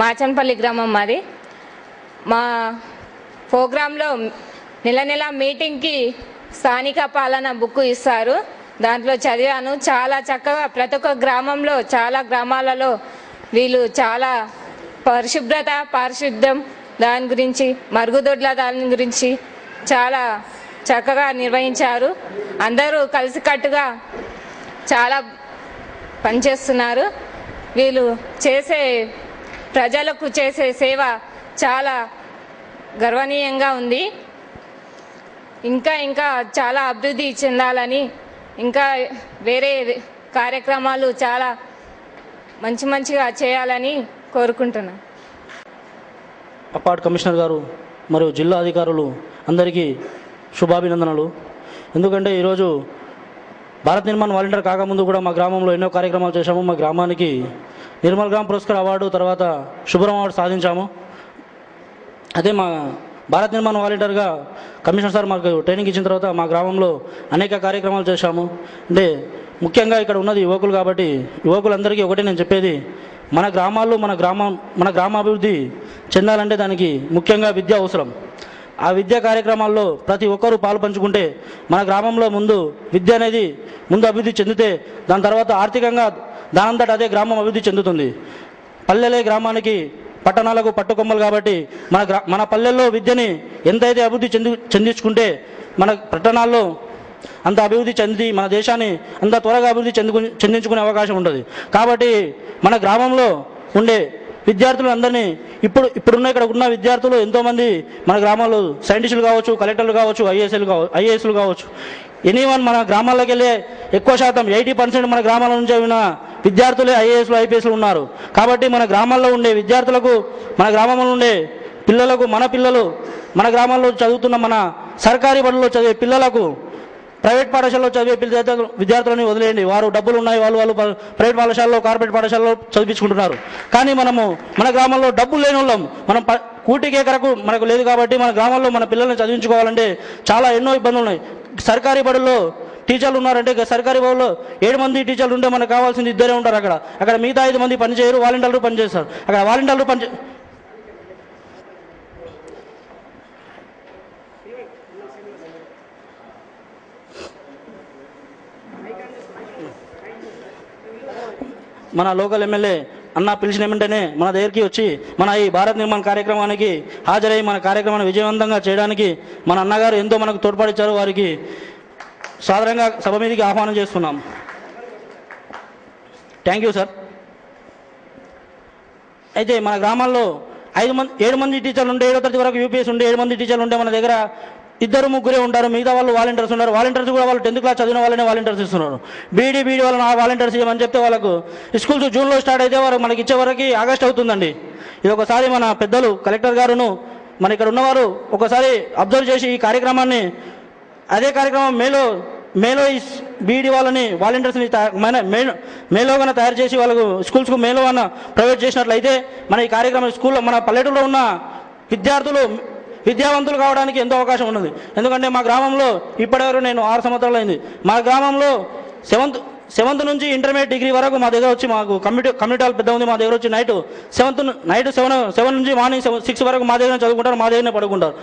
మాచన్పల్లి గ్రామం మాది. మా ప్రోగ్రాంలో నెల మీటింగ్కి స్థానిక పాలన బుక్ ఇస్తారు. దాంట్లో చదివాను. చాలా చక్కగా ప్రతి ఒక్క గ్రామంలో, చాలా గ్రామాలలో వీళ్ళు చాలా పారిశుద్ధ్యం దాని గురించి, మరుగుదొడ్ల దాని గురించి చాలా చక్కగా నిర్వహించారు. అందరూ కలిసికట్టుగా చాలా పనిచేస్తున్నారు. వీళ్ళు ప్రజలకు చేసే సేవ చాలా గర్వనీయంగా ఉంది. ఇంకా చాలా అభివృద్ధి చెందాలని, ఇంకా వేరే కార్యక్రమాలు చాలా మంచిగా చేయాలని కోరుకుంటున్నాను. అప్పాడు కమిషనర్ గారు మరియు జిల్లా అధికారులు అందరికీ శుభాభినందనలు. ఎందుకంటే ఈరోజు భారత్ నిర్మాణ్ వాలంటీర్ కాకముందు కూడా మా గ్రామంలో ఎన్నో కార్యక్రమాలు చేశాము. మా గ్రామానికి నిర్మల్ గ్రామ్ పురస్కార్ అవార్డు, తర్వాత శుభ్రం అవార్డు సాధించాము. అదే మా భారత్ నిర్మాణ్ వాలంటీర్గా కమిషనర్ సార్ మాకు ట్రైనింగ్ ఇచ్చిన తర్వాత మా గ్రామంలో అనేక కార్యక్రమాలు చేశాము. అంటే ముఖ్యంగా ఇక్కడ ఉన్నది యువకులు కాబట్టి యువకులందరికీ ఒకటే నేను చెప్పేది, మన గ్రామాల్లో మన గ్రామాభివృద్ధి చెందాలంటే దానికి ముఖ్యంగా విద్య అవసరం. ఆ విద్యా కార్యక్రమాల్లో ప్రతి ఒక్కరూ పాలు పంచుకుంటే మన గ్రామంలో విద్య అనేది ముందు అభివృద్ధి చెందితే దాని తర్వాత ఆర్థికంగా దానంతట అదే గ్రామం అభివృద్ధి చెందుతుంది. పల్లెలే గ్రామానికి, పట్టణాలకు పట్టుకొమ్మలు కాబట్టి మన పల్లెల్లో విద్యని ఎంతైతే అభివృద్ధి చెందించుకుంటే మన పట్టణాల్లో అంత అభివృద్ధి చెంది మన దేశాన్ని అంత త్వరగా అభివృద్ధి చెందించుకునే అవకాశం ఉంటుంది. కాబట్టి మన గ్రామంలో ఉండే విద్యార్థులందరినీ ఇప్పుడున్న ఇక్కడ ఉన్న విద్యార్థులు ఎంతోమంది మన గ్రామాల్లో సైంటిస్టులు కావచ్చు, కలెక్టర్లు కావచ్చు, ఐఏఎస్లు కావచ్చు, ఎనీవన్ మన గ్రామాల్లోకి వెళ్ళే ఎక్కువ శాతం 80% మన గ్రామాల నుంచి ఉన్న విద్యార్థులే ఐఏఎస్లు ఐపీఎస్లు ఉన్నారు. కాబట్టి మన గ్రామాల్లో ఉండే విద్యార్థులకు, మన గ్రామంలో ఉండే పిల్లలకు, మన పిల్లలు మన గ్రామాల్లో చదువుతున్న మన సర్కారీ బడుల్లో చదివే పిల్లలకు ప్రైవేట్ పాఠశాలలో చదివే విద్యార్థులని వదిలేయండి. వారు డబ్బులు ఉన్నాయి, వాళ్ళు ప్రైవేట్ పాఠశాలలో, కార్పొరేట్ పాఠశాలలో చదివించుకుంటున్నారు. కానీ మనము మన గ్రామంలో డబ్బులు లేని వాళ్ళం, మనం కూటికేకరకు మనకు లేదు. కాబట్టి మన గ్రామంలో మన పిల్లల్ని చదివించుకోవాలంటే చాలా ఎన్నో ఇబ్బందులు ఉన్నాయి. సర్కారీ బడుల్లో టీచర్లు ఉన్నారంటే, సర్కారీ బడుల్లో 7 మంది టీచర్లు ఉంటే మనకు కావాల్సింది 2 ఉంటారు. అక్కడ మిగతా 5 మంది పనిచేయరు, వాలంటీర్లు పనిచేస్తారు. అక్కడ వాలంటీర్లు మన లోకల్ ఎమ్మెల్యే అన్న పిలిచిన వెంటనే మన దగ్గరికి వచ్చి మన ఈ భారత్ నిర్మాణ కార్యక్రమానికి హాజరై మన కార్యక్రమాన్ని విజయవంతంగా చేయడానికి మన అన్నగారు ఎంతో మనకు తోడ్పడిచ్చారు. వారికి సాధారణంగా సభ మీదకి ఆహ్వానం చేస్తున్నాం. Thank you sir. అయితే మన గ్రామాల్లో 7 మంది టీచర్లు ఉంటే, 7వ తరగతి వరకు యూపీఎస్ ఉండే 7 మంది టీచర్లు ఉంటే మన దగ్గర 2-3 ఉంటారు. మిగతా వాళ్ళు వాలంటీర్స్ ఉన్నారు. వాలంటీర్స్ కూడా వాళ్ళు 10th క్లాస్ చదివిన వాళ్ళనే వాలంటీర్స్ ఇస్తున్నారు. బీడీ వాళ్ళని వాలంటీర్స్ ఇవ్వమని చెప్తే వాళ్ళకు స్కూల్స్ జూన్లో స్టార్ట్ అయితే వారు మనకి ఇచ్చే వరకు ఆగస్ట్ అవుతుందండి. ఇది ఒకసారి మన పెద్దలు కలెక్టర్ గారును మన ఇక్కడ ఉన్నవారు ఒకసారి అబ్జర్వ్ చేసి ఈ కార్యక్రమాన్ని, అదే కార్యక్రమం మేలో ఈ బీడీ వాళ్ళని వాలంటీర్స్ని మేలో కన్నా తయారు చేసి వాళ్ళకు స్కూల్స్కు మేలో అన్న ప్రొవైడ్ చేసినట్లయితే మన ఈ కార్యక్రమం స్కూల్లో మన పల్లెటూరులో ఉన్న విద్యార్థులు విద్యావంతులు కావడానికి ఎంతో అవకాశం ఉన్నది. ఎందుకంటే మా గ్రామంలో ఇప్పటివరకు నేను 6 సంవత్సరాలు అయింది. మా గ్రామంలో 7th నుంచి ఇంటర్మీడియట్ డిగ్రీ వరకు మా దగ్గర వచ్చి, మాకు కమ్యూనిటీ హాల్ పెద్ద ఉంది, మా దగ్గర వచ్చి నైట్ 7 నుంచి మార్నింగ్ 6 వరకు మా దగ్గర చదువుకుంటారు, మా దగ్గరనే పడుకుంటారు.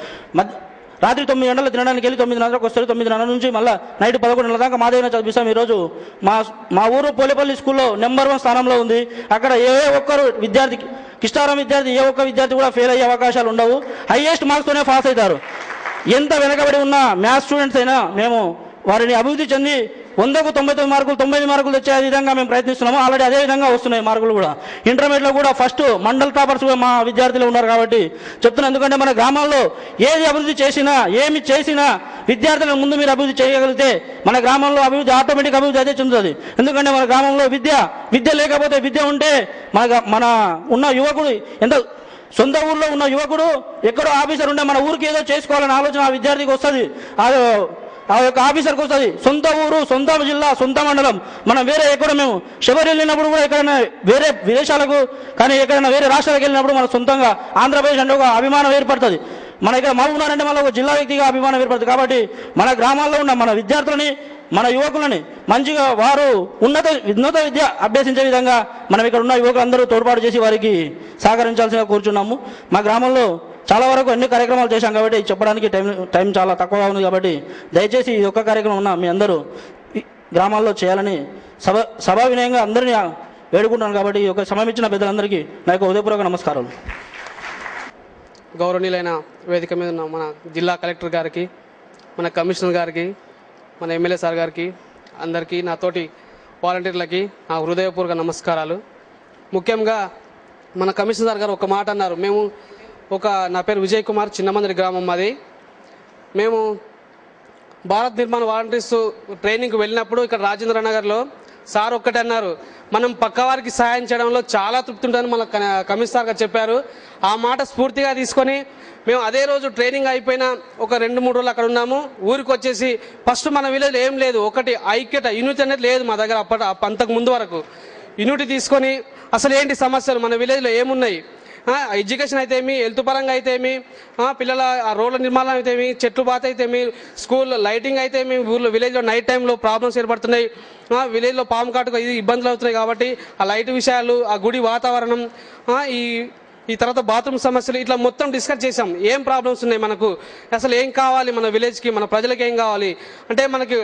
రాత్రి 9 గంటలు తినడానికి వెళ్ళి 9:30కు వస్తారు. 9:30 నుంచి మళ్ళీ నైట్ 11 గంటల దాకా మా దగ్గర చదివిస్తాం. ఈరోజు మా ఊరు పోలేపల్లి స్కూల్లో నెంబర్ 1 స్థానంలో ఉంది. అక్కడ ఏ ఒక్కరు విద్యార్థి, కిష్టారం విద్యార్థి, ఏ ఒక్క విద్యార్థి కూడా ఫెయిల్ అయ్యే అవకాశాలు ఉండవు. హైయెస్ట్ మార్క్స్తోనే పాస్ అవుతారు. ఎంత వెనకబడి ఉన్న మ్యాథ్స్ స్టూడెంట్స్ అయినా మేము వారిని అభివృద్ధి చెంది 100కు 99 మార్కులు, 90 మార్కులు తెచ్చే విధంగా మేము ప్రయత్నిస్తున్నాము. ఆల్రెడీ అదే విధంగా వస్తున్నాయి మార్కులు కూడా. ఇంటర్మీడియట్లో కూడా ఫస్ట్ మండల్ టాపర్స్ మా విద్యార్థులు ఉన్నారు. కాబట్టి చెప్తున్నాను, ఎందుకంటే మన గ్రామాల్లో ఏది అభివృద్ధి చేసినా, ఏమి చేసినా విద్యార్థులను ముందు మీరు అభివృద్ధి చేయగలిగితే మన గ్రామంలో అభివృద్ధి ఆటోమేటిక్ అభివృద్ధి అదే చెందుతుంది. ఎందుకంటే మన గ్రామంలో విద్య లేకపోతే, విద్య ఉంటే మన ఉన్న యువకుడు ఎంత సొంత ఊర్లో ఉన్న యువకుడు ఎక్కడో ఆఫీసర్ ఉంటే మన ఊరికి ఏదో చేసుకోవాలనే ఆలోచన ఆ విద్యార్థికి వస్తుంది, ఆ యొక్క ఆఫీసర్కి వస్తుంది. సొంత ఊరు, సొంత జిల్లా, సొంత మండలం, మనం వేరే ఎక్కడ మేము శబరి వెళ్ళినప్పుడు కూడా ఎక్కడైనా వేరే విదేశాలకు కానీ ఎక్కడైనా వేరే రాష్ట్రాలకు వెళ్ళినప్పుడు మన సొంతంగా ఆంధ్రప్రదేశ్ అంటే ఒక అభిమానం ఏర్పడుతుంది. మన ఇక్కడ మహబూబ్నగర్ మన ఒక జిల్లా వ్యక్తిగా అభిమానం ఏర్పడుతుంది. కాబట్టి మన గ్రామాల్లో ఉన్న మన విద్యార్థులని, మన యువకులని మంచిగా వారు ఉన్నత విద్య అభ్యసించే విధంగా మనం ఇక్కడ ఉన్న యువకులందరూ తోడ్పాటు చేసి వారికి సహకరించాల్సిందిగా కోరుచున్నాము. మా గ్రామంలో చాలా వరకు అన్ని కార్యక్రమాలు చేశాం కాబట్టి చెప్పడానికి టైం చాలా తక్కువగా ఉంది. కాబట్టి దయచేసి ఈ ఒక్క కార్యక్రమం ఉన్న మీ అందరూ గ్రామాల్లో చేయాలని సభా వినయంగా అందరినీ వేడుకుంటున్నాను. కాబట్టి ఈ యొక్క సమయం ఇచ్చిన పెద్దలందరికీ నా యొక్క హృదయపూర్వక నమస్కారాలు. గౌరవనీయులైన వేదిక మీద ఉన్న మన జిల్లా కలెక్టర్ గారికి, మన కమిషనర్ గారికి, మన ఎమ్మెల్యే సార్ గారికి, అందరికీ, నాతోటి వాలంటీర్లకి నా హృదయపూర్వక నమస్కారాలు. ముఖ్యంగా మన కమిషనర్ సార్ గారు ఒక మాట అన్నారు. నా పేరు విజయ్ కుమార్, చిన్నమందరి గ్రామం మాది. మేము భారత్ నిర్మాణ వాలంటీర్స్ ట్రైనింగ్కి వెళ్ళినప్పుడు ఇక్కడ రాజేంద్ర నగర్లో సార్ ఒక్కటే అన్నారు, మనం పక్కవారికి సహాయం చేయడంలో చాలా తృప్తి ఉంటుందని మన కమిషనర్ గారు చెప్పారు. ఆ మాట స్ఫూర్తిగా తీసుకొని మేము అదే రోజు ట్రైనింగ్ అయిపోయిన ఒక 2-3 రోజులు అక్కడ ఉన్నాము. ఊరికి వచ్చేసి ఫస్ట్ మన విలేజ్లో ఏం లేదు, ఒకటి ఐక్యత, యూనిటీ అనేది లేదు మా దగ్గర. అంతకు ముందు వరకు యూనిటీ తీసుకొని అసలు ఏంటి సమస్యలు మన విలేజ్లో ఏమున్నాయి, ఎడ్యుకేషన్ అయితే ఏమి, హెల్త్ పరంగా అయితే ఏమి, పిల్లల రోడ్ల నిర్మాణం అయితే ఏమి, చెట్లు బాత అయితే ఏమి, స్కూల్ లైటింగ్ అయితే ఏమి, ఊర్లో విలేజ్లో నైట్ టైంలో ప్రాబ్లమ్స్ ఏర్పడుతున్నాయి, విలేజ్లో పాము కాటుకు ఇది ఇబ్బందులు అవుతున్నాయి. కాబట్టి ఆ లైట్ విషయాలు, ఆ గుడి వాతావరణం, ఈ తర్వాత బాత్రూమ్ సమస్యలు, ఇట్లా మొత్తం డిస్కస్ చేసాం. ఏం ప్రాబ్లమ్స్ ఉన్నాయి మనకు, అసలు ఏం కావాలి మన విలేజ్కి, మన ప్రజలకు ఏం కావాలి అంటే, మనకి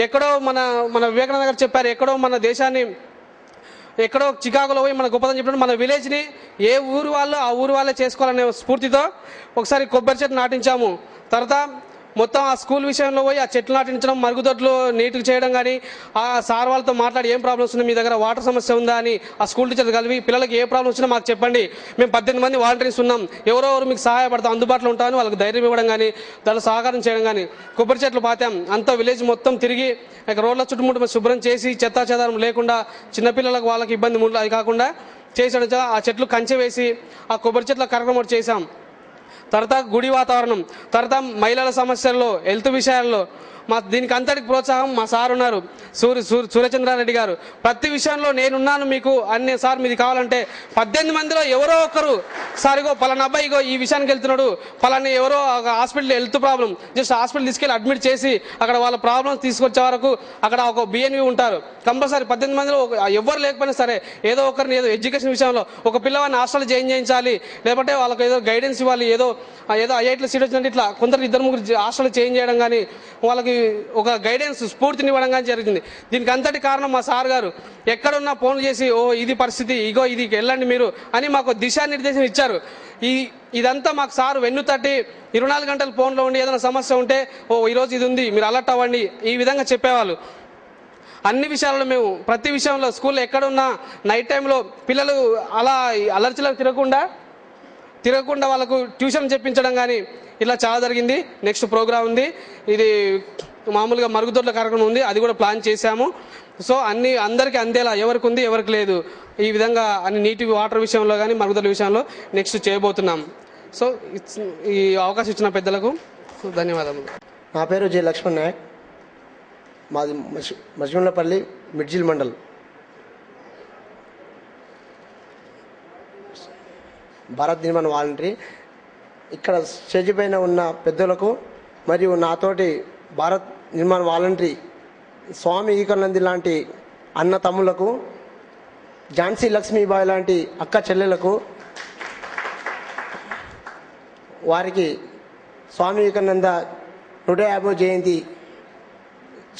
ఎక్కడో మన వివేకానంద గారు చెప్పారు, ఎక్కడో మన దేశాన్ని ఎక్కడో చికాగోలో పోయి మన గొప్పదని చెప్పినట్టు మన విలేజ్ని ఏ ఊరు వాళ్ళు ఆ ఊరు వాళ్ళే చేసుకోవాలనే స్ఫూర్తితో ఒకసారి కొబ్బరి చెట్టు నాటించాము. తర్వాత మొత్తం ఆ స్కూల్ విషయంలో పోయి ఆ చెట్లు నాటించడం, మరుగుదొడ్లు నీట్గా చేయడం కానీ, ఆ సార్ వాళ్ళతో మాట్లాడి ఏం ప్రాబ్లమ్స్ ఉన్నాయి, మీ దగ్గర వాటర్ సమస్య ఉందా అని ఆ స్కూల్ టీచర్ కలిపి పిల్లలకి ఏ ప్రాబ్లమ్స్ ఉన్నా మాకు చెప్పండి, మేము 18 మంది వాలంటీర్స్ ఉన్నాం, ఎవరెవరు మీకు సహాయపడతాం, అందుబాటులో ఉంటామని వాళ్ళకి ధైర్యం ఇవ్వడం కానీ, దాంట్లో సహకారం చేయడం కానీ. కొబ్బరి చెట్లు పాతాం, అంతా విలేజ్ మొత్తం తిరిగి రోడ్ల చుట్టుముట్టు శుభ్రం చేసి చెత్తా చెదారం లేకుండా చిన్నపిల్లలకు వాళ్ళకి ఇబ్బంది అది కాకుండా చేసాడు. ఆ చెట్లు కంచె వేసి ఆ కొబ్బరి చెట్ల కార్యక్రమం చేశాం. తర్వాత గుడి వాతావరణం, తర్వాత మహిళల సమస్యల్లో, హెల్త్ విషయాల్లో దీనికి అంతటికి ప్రోత్సాహం మా సార్ ఉన్నారు, సూర్యచంద్రారెడ్డి గారు. ప్రతి విషయంలో నేనున్నాను మీకు అన్ని సార్, మీది కావాలంటే 18 మందిలో ఎవరో ఒకరు సార్ ఇగో పలానా అబ్బాయి ఇగో ఈ విషయానికి వెళ్తున్నాడు, పలానా ఎవరో hospital health problem, just hospital తీసుకెళ్ళి అడ్మిట్ చేసి అక్కడ వాళ్ళ ప్రాబ్లమ్స్ తీసుకొచ్చే వరకు అక్కడ ఒక బిఎన్వి ఉంటారు కంపల్సరీ. 18 మందిలో ఎవరు లేకపోయినా సరే ఏదో ఒకరిని ఏదో ఎడ్యుకేషన్ విషయంలో ఒక పిల్లవాడిని హాస్టల్ జాయిన్ చేయించాలి, లేకపోతే వాళ్ళకి ఏదో గైడెన్స్ ఇవ్వాలి, ఏదో ఐఐటీలో సీట్ వచ్చినట్టు ఇట్లా కొందరు 2-3 హాస్టల్ చేంజ్ చేయడం కానీ, వాళ్ళకి ఒక గైడెన్స్ స్ఫూర్తిని ఇవ్వడం కానీ జరిగింది. దీనికి అంతటి కారణం మా సార్ గారు. ఎక్కడున్నా ఫోన్లు చేసి ఓ ఇది పరిస్థితి, ఇగో ఇది వెళ్ళండి మీరు అని మాకు దిశానిర్దేశం ఇచ్చారు. ఇదంతా మాకు సార్ వెన్ను తట్టి 24 గంటలు ఫోన్లో ఉండి ఏదైనా సమస్య ఉంటే ఓ ఈరోజు ఇది ఉంది మీరు అలర్ట్ అవ్వండి ఈ విధంగా చెప్పేవాళ్ళు. అన్ని విషయాల్లో మేము ప్రతి విషయంలో స్కూల్లో ఎక్కడున్నా నైట్ టైంలో పిల్లలు అలా అలర్చిలకు తిరగకుండా వాళ్ళకు ట్యూషన్ చెప్పించడం కానీ ఇలా చాలా జరిగింది. నెక్స్ట్ ప్రోగ్రామ్ ఉంది, ఇది మామూలుగా మరుగుదొడ్ల కార్యక్రమం ఉంది, అది కూడా ప్లాన్ చేశాము. సో అందరికీ అందేలా ఎవరికి ఉంది ఎవరికి లేదు ఈ విధంగా అన్ని నీటి వాటర్ విషయంలో కానీ మరుగుదొడ్ల విషయంలో నెక్స్ట్ చేయబోతున్నాం. సో ఈ అవకాశం ఇచ్చిన పెద్దలకు ధన్యవాదములు. నా పేరు జె లక్ష్మణ్ నాయక్, మాది మజిగుండ్లపల్లి మిడ్జిల్ మండల్. భారత్ నిర్మాణ వాలంటరీ. ఇక్కడ స్టేజ్ పైన ఉన్న పెద్దలకు మరియు నాతోటి భారత్ నిర్మాణ వాలంటరీ స్వామి ఈకనంది లాంటి అన్న తమ్ములకు, ఝాన్సీ లక్ష్మీబాయి లాంటి అక్క చెల్లెలకు, వారికి స్వామి వివేకానంద 150వ జయంతి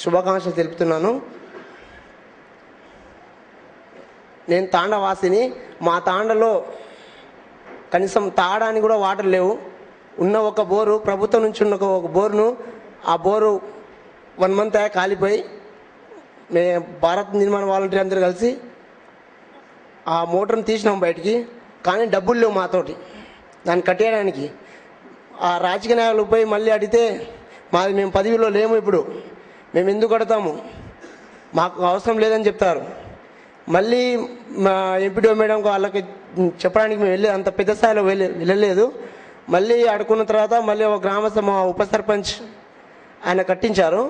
శుభాకాంక్షలు తెలుపుతున్నాను. నేను తాండవాసిని. మా తాండలో కనీసం తాగడానికి కూడా వాటర్ లేవు. ఉన్న ఒక బోరు, ప్రభుత్వం నుంచి ఉన్న ఒక బోరును, ఆ బోరు 1 మంత్ కాలిపోయి భారత్ నిర్మాణ వాలంటీర్ అందరూ కలిసి ఆ మోటార్ని తీసినాం బయటికి. కానీ డబ్బులు లేవు మాతోటి దాన్ని కట్టేయడానికి. ఆ రాజకీయ నాయకులు పోయి మళ్ళీ అడిగితే మేము పదవిలో లేము, ఇప్పుడు మేము ఎందుకు కడతాము, మాకు అవసరం లేదని చెప్తారు. మళ్ళీ మా ఎంపీడీఓ మేడం వాళ్ళకి చెప్పడానికి మేము అంత పెద్ద స్థాయిలో వెళ్ళలేదు. మళ్ళీ అడుకున్న తర్వాత మళ్ళీ ఒక గ్రామస్థ మా ఉప సర్పంచ్ ఆయన కట్టించారు.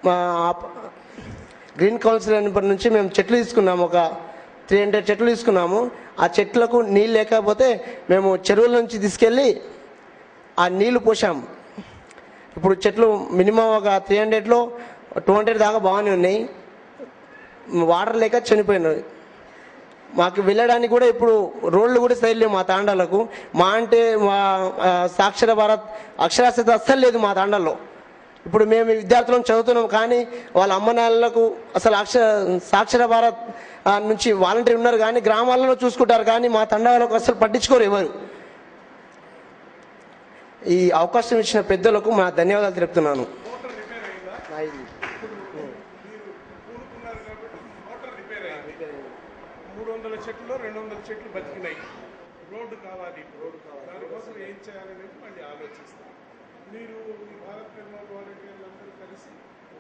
మా గ్రీన్ కౌన్సిల్ నుంచి మేము చెట్లు తీసుకున్నాము, ఒక 300 చెట్లు తీసుకున్నాము. ఆ చెట్లకు నీళ్ళు లేకపోతే మేము చెరువుల నుంచి తీసుకెళ్ళి ఆ నీళ్లు పోసాము. ఇప్పుడు చెట్లు మినిమం ఒక 300లో 200 దాకా బాగానే ఉన్నాయి. వాటర్ లేక చనిపోయినాయి. మాకు వెళ్ళడానికి కూడా ఇప్పుడు రోడ్లు కూడా సైడ్ లేవు మా తాండాలకు. మా సాక్షర భారత్ అక్షరాస్యత అస్సలు లేదు మా తాండాల్లో. ఇప్పుడు మేము విద్యార్థులను చదువుతున్నాం, కానీ వాళ్ళ అమ్మ నాన్నలకు అసలు సాక్షర భారత్ నుంచి వాలంటీర్ ఉన్నారు, కానీ గ్రామాలలో చూసుకుంటారు, కానీ మా తండాలకు అసలు పట్టించుకోరు ఎవరు. ఈ అవకాశం ఇచ్చిన పెద్దలకు మా ధన్యవాదాలు తెలుపుతున్నాను. చెట్లు 200 చెట్లు బతికినాయి. రోడ్డు కావాలి, దానికోసం ఏం చేయాలనేది మళ్ళీ ఆలోచిస్తాం. మీరు ఈ భారత్ నిర్మాణ వాలంటీర్లు అందరూ కలిసి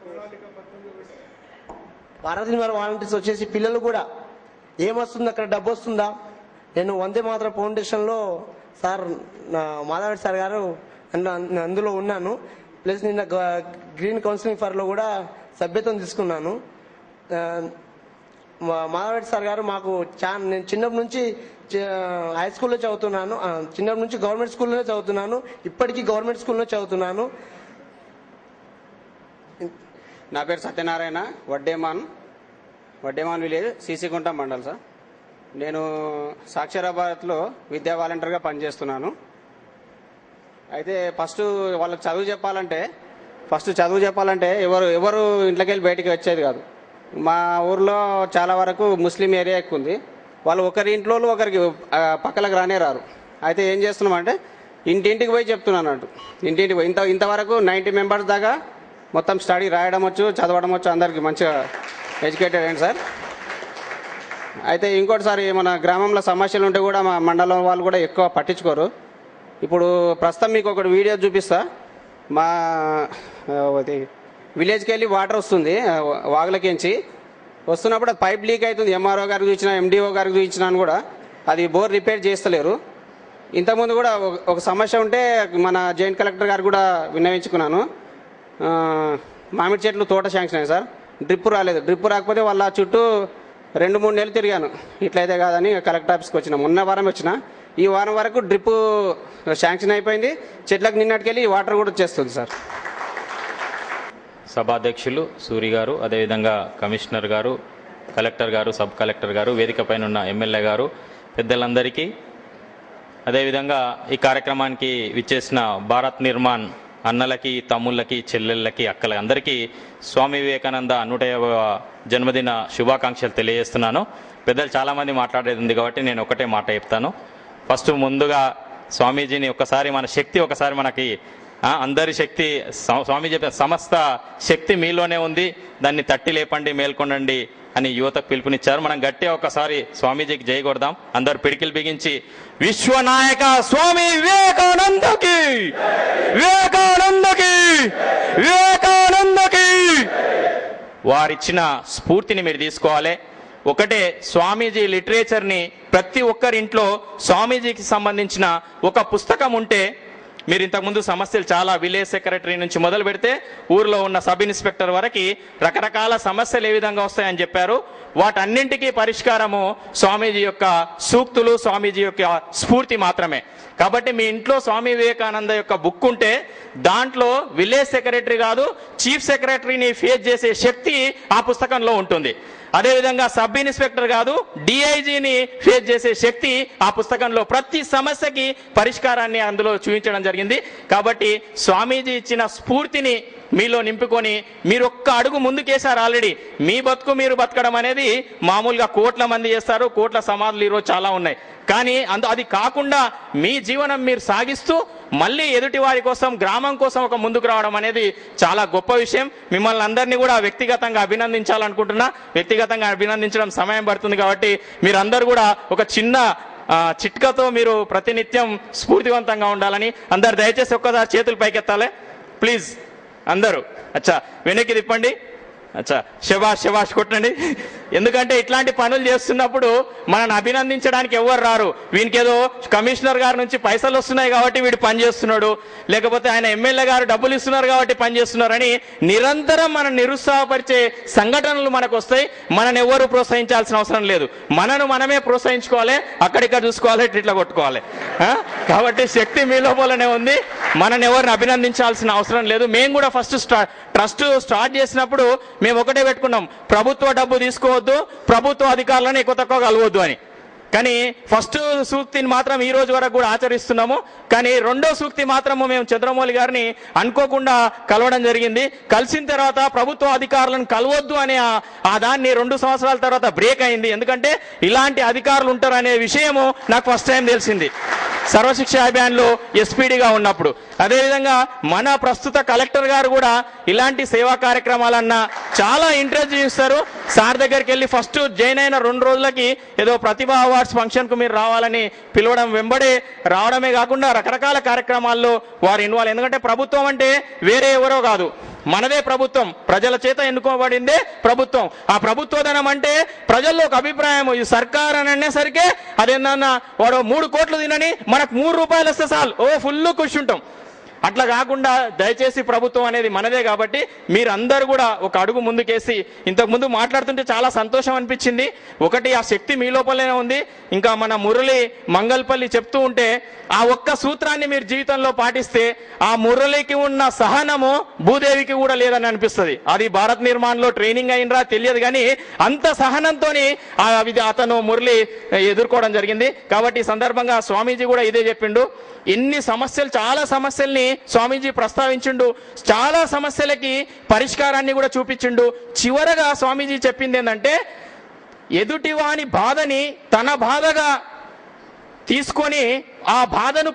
ప్రణాళికాబద్ధంగా భారత్ నిర్మాణ వాలంటీర్స్ వచ్చేసి పిల్లలు కూడా ఏమొస్తుంది, అక్కడ డబ్బు వస్తుందా. నేను వందే మాతర ఫౌండేషన్లో సార్ మాధవరెడ్డి సార్ గారు అందులో ఉన్నాను. ప్లస్ నిన్న గ్రీన్ కౌన్సిలింగ్ ఫర్లో కూడా సభ్యత్వం తీసుకున్నాను. మాధవరెడ్డి సార్ గారు మాకు నేను చిన్నప్పటి నుంచి హై స్కూల్లో చదువుతున్నాను, చిన్నప్పటి నుంచి గవర్నమెంట్ స్కూల్లోనే చదువుతున్నాను, ఇప్పటికీ గవర్నమెంట్ స్కూల్లో చదువుతున్నాను. నా పేరు సత్యనారాయణ, వడ్డేమాన్ విలేజ్, సీసీగుంట మండల్. సార్ నేను సాక్షరాబాద్లో విద్యా వాలంటీర్గా పనిచేస్తున్నాను. అయితే ఫస్ట్ వాళ్ళకి చదువు చెప్పాలంటే ఎవరు ఇంట్లోకి వెళ్ళి బయటికి వచ్చేది కాదు. మా ఊర్లో చాలా వరకు ముస్లిం ఏరియా ఎక్కువ ఉంది. వాళ్ళు ఒకరి ఇంట్లో ఒకరికి పక్కలకు రానే రారు. అయితే ఏం చేస్తున్నామంటే ఇంటింటికి పోయి చెప్తున్నాను అన్నట్టు. ఇంటింటికి పోయి ఇంతవరకు 90 మెంబర్స్ దాకా మొత్తం స్టడీ రాయడం వచ్చు, చదవడం వచ్చు, అందరికీ మంచిగా ఎడ్యుకేటెడ్ అయ్యండి సార్. అయితే ఇంకోటిసారి మన గ్రామంలో సమస్యలు ఉంటే కూడా మా మండలం వాళ్ళు కూడా ఎక్కువ పట్టించుకోరు. ఇప్పుడు ప్రస్తుతం మీకు ఒకటి వీడియో చూపిస్తా. మా విలేజ్కి వెళ్ళి వాటర్ వస్తుంది వాగులకించి వస్తున్నప్పుడు అది పైప్ లీక్ అవుతుంది. ఎంఆర్ఓ గారికి చూపించిన, ఎండిఓ గారికి చూపించినా కూడా అది బోర్ రిపేర్ చేస్తలేరు. ఇంతకుముందు కూడా ఒక సమస్య ఉంటే మన జాయింట్ కలెక్టర్ గారు కూడా విన్నవించుకున్నాను. మామిడి చెట్లు తోట శాంక్షన్ అయ్యాయి సార్, డ్రిప్ రాలేదు. డ్రిప్ రాకపోతే వాళ్ళ చుట్టూ 2-3 నెలలు తిరిగాను. ఇట్లయితే కాదని కలెక్టర్ ఆఫీస్కి వచ్చిన. మొన్న వారం వచ్చిన. ఈ వారం వరకు డ్రిప్ శాంక్షన్ అయిపోయింది. చెట్లకు నిన్నటికెళ్ళి వాటర్ కూడా వచ్చేస్తుంది సార్. సభాధ్యక్షులు సూరి గారు, అదేవిధంగా కమిషనర్ గారు, కలెక్టర్ గారు, సబ్ కలెక్టర్ గారు, వేదిక పైన ఉన్న ఎమ్మెల్యే గారు, పెద్దలందరికీ, అదేవిధంగా ఈ కార్యక్రమానికి విచ్చేసిన భారత్ నిర్మాణ్ అన్నలకి, తమ్ముళ్ళకి, చెల్లెళ్ళకి, అక్కలకి అందరికీ స్వామి వివేకానంద 150వ జన్మదిన శుభాకాంక్షలు తెలియజేస్తున్నాను. పెద్దలు చాలామంది మాట్లాడేది ఉంది కాబట్టి నేను ఒకటే మాట చెప్తాను. ఫస్ట్ ముందుగా స్వామీజీని ఒకసారి మన శక్తి ఒకసారి మనకి అందరి శక్తి స్వామీజీ చెప్పిన సమస్త శక్తి మీలోనే ఉంది, దాన్ని తట్టి లేపండి, మేల్కొనండి అని యువతకు పిలుపునిచ్చారు. మనం గట్టిగా ఒకసారి స్వామీజీకి జై కొడదాం. అందరు పిడికిలు బిగించి విశ్వనాయక స్వామి వివేకానందకి, వివేకానందకి, వివేకానందకి. వారిచ్చిన స్ఫూర్తిని మీరు తీసుకోవాలి. ఒకటే, స్వామీజీ లిటరేచర్ని ప్రతి ఒక్కరింట్లో స్వామీజీకి సంబంధించిన ఒక పుస్తకం ఉంటే, మీరు ఇంతకుముందు సమస్యలు చాలా విలేజ్ సెక్రటరీ నుంచి మొదలు పెడితే ఊర్లో ఉన్న సబ్ ఇన్స్పెక్టర్ వరకు రకరకాల సమస్యలు ఏ విధంగా వస్తాయని చెప్పారు. వాటన్నింటికీ పరిష్కారము స్వామీజీ యొక్క సూక్తులు, స్వామీజీ యొక్క స్ఫూర్తి మాత్రమే. కాబట్టి మీ ఇంట్లో స్వామి వివేకానంద యొక్క బుక్ ఉంటే దాంట్లో విలేజ్ సెక్రటరీ కాదు, చీఫ్ సెక్రటరీని ఫేస్ చేసే శక్తి ఆ పుస్తకంలో ఉంటుంది. అదేవిధంగా సబ్ ఇన్స్పెక్టర్ కాదు, డిఐజీని ఫేస్ చేసే శక్తి ఆ పుస్తకంలో, ప్రతి సమస్యకి పరిష్కారాన్ని అందులో చూపించడం జరిగింది. కాబట్టి స్వామీజీ ఇచ్చిన స్ఫూర్తిని మీలో నింపుకొని మీరు ఒక్క అడుగు ముందుకేశారు. ఆల్రెడీ మీ బతుకు మీరు బతకడం అనేది మామూలుగా కోట్ల మంది చేస్తారు, కోట్ల సమాధులు ఈరోజు చాలా ఉన్నాయి. కానీ అది కాకుండా మీ జీవనం మీరు సాగిస్తూ మళ్ళీ ఎదుటి వారి కోసం, గ్రామం కోసం ఒక ముందుకు రావడం అనేది చాలా గొప్ప విషయం. మిమ్మల్ని అందరినీ కూడా వ్యక్తిగతంగా అభినందించాలనుకుంటున్నా. వ్యక్తిగతంగా అభినందించడం సమయం పడుతుంది కాబట్టి మీరందరూ కూడా ఒక చిన్న చిట్కాతో మీరు ప్రతినిత్యం స్ఫూర్తివంతంగా ఉండాలని అందరు దయచేసి ఒక్కసారి చేతులు పైకెత్తాలి ప్లీజ్. అందరూ అచ్చా వెనక్కి తిప్పండి. అచ్చా శబాష్ శబాష్ కొట్టండి. ఎందుకంటే ఇట్లాంటి పనులు చేస్తున్నప్పుడు మనల్ని అభినందించడానికి ఎవరు రారు. వీనికి ఏదో కమిషనర్ గారి నుంచి పైసలు వస్తున్నాయి కాబట్టి వీడు పని చేస్తున్నాడు, లేకపోతే ఆయన ఎమ్మెల్యే గారు డబ్బులు ఇస్తున్నారు కాబట్టి పని చేస్తున్నారని నిరంతరం మనం నిరుత్సాహపరిచే సంఘటనలు మనకు వస్తాయి. మనని ఎవరు ప్రోత్సహించాల్సిన అవసరం లేదు. మనను మనమే ప్రోత్సహించుకోవాలి, అక్కడిక్కడ చూసుకోవాలి, ఇట్లా కొట్టుకోవాలి. కాబట్టి శక్తి మీ లోపలనే ఉంది. మనని ఎవరిని అభినందించాల్సిన అవసరం లేదు. మేము కూడా ఫస్ట్ ట్రస్ట్ స్టార్ట్ చేసినప్పుడు మేము ఒకటే పెట్టుకున్నాం, ప్రభుత్వ డబ్బు తీసుకోవద్దు, ప్రభుత్వ అధికారులను ఎక్కువ తక్కువ కలవద్దు అని. కానీ ఫస్ట్ సూక్తిని మాత్రం ఈ రోజు వరకు కూడా ఆచరిస్తున్నాము. కానీ రెండో సూక్తి మాత్రము మేము చంద్రమౌళి గారిని అనుకోకుండా కలవడం జరిగింది. కలిసిన తర్వాత ప్రభుత్వ అధికారులను కలవద్దు అనే ఆ దాన్ని 2 సంవత్సరాల తర్వాత బ్రేక్ అయింది. ఎందుకంటే ఇలాంటి అధికారులు ఉంటారు అనే విషయము నాకు ఫస్ట్ టైం తెలిసింది సర్వశిక్ష అభియాన్లో ఎస్పీడీగా ఉన్నప్పుడు. అదేవిధంగా మన ప్రస్తుత కలెక్టర్ గారు కూడా ఇలాంటి సేవా కార్యక్రమాలన్నా చాలా ఇంట్రెస్ట్ చూపిస్తారు. సార్ దగ్గరికి వెళ్ళి ఫస్ట్ జాయిన్ అయిన 2 రోజులకి ఏదో ప్రతిభా అవార్డ్స్ ఫంక్షన్కు మీరు రావాలని పిలవడం, వెంబడే రావడమే కాకుండా రకరకాల కార్యక్రమాల్లో వారు ఇన్వాల్వ్. ఎందుకంటే ప్రభుత్వం అంటే వేరే ఎవరో కాదు, మనదే ప్రభుత్వం, ప్రజల చేత ఎన్నుకోబడిందే ప్రభుత్వం. ఆ ప్రభుత్వధనం అంటే ప్రజల్లో ఒక అభిప్రాయం, ఈ సర్కార్ అని అనేసరికి అదేందన్నా వాడు 3 కోట్లు తినని మనకు 3 రూపాయలు వస్తే చాలు, ఓ ఫుల్ ఖుషి ఉంటాం. అట్లా కాకుండా దయచేసి ప్రభుత్వం అనేది మనదే. కాబట్టి మీరందరూ కూడా ఒక అడుగు ముందుకేసి, ఇంతకుముందు మాట్లాడుతుంటే చాలా సంతోషం అనిపించింది. ఒకటి, ఆ శక్తి మీ లోపలనే ఉంది. ఇంకా మన మురళి మంగళపల్లి చెప్తూ ఉంటే ఆ ఒక్క సూత్రాన్ని మీరు జీవితంలో పాటిస్తే ఆ మురళికి ఉన్న సహనము భూదేవికి కూడా లేదని అనిపిస్తుంది. అది భారత్ నిర్మాణంలో ట్రైనింగ్ అయినరా తెలియదు, కానీ అంత సహనంతో అతను మురళి ఎదుర్కోవడం జరిగింది. కాబట్టి ఈ సందర్భంగా స్వామీజీ కూడా ఇదే చెప్పిండు. ఎన్ని సమస్యలు, చాలా సమస్యల్ని స్వామీజీ ప్రస్తావించిండు, చాలా సమస్యలకి పరిష్కారాన్ని కూడా చూపించిండు. చివరగా స్వామీజీ చెప్పింది ఏంటంటే, ఎదుటివాని బాధని తన బాధగా తీసుకొని ఆ బాధను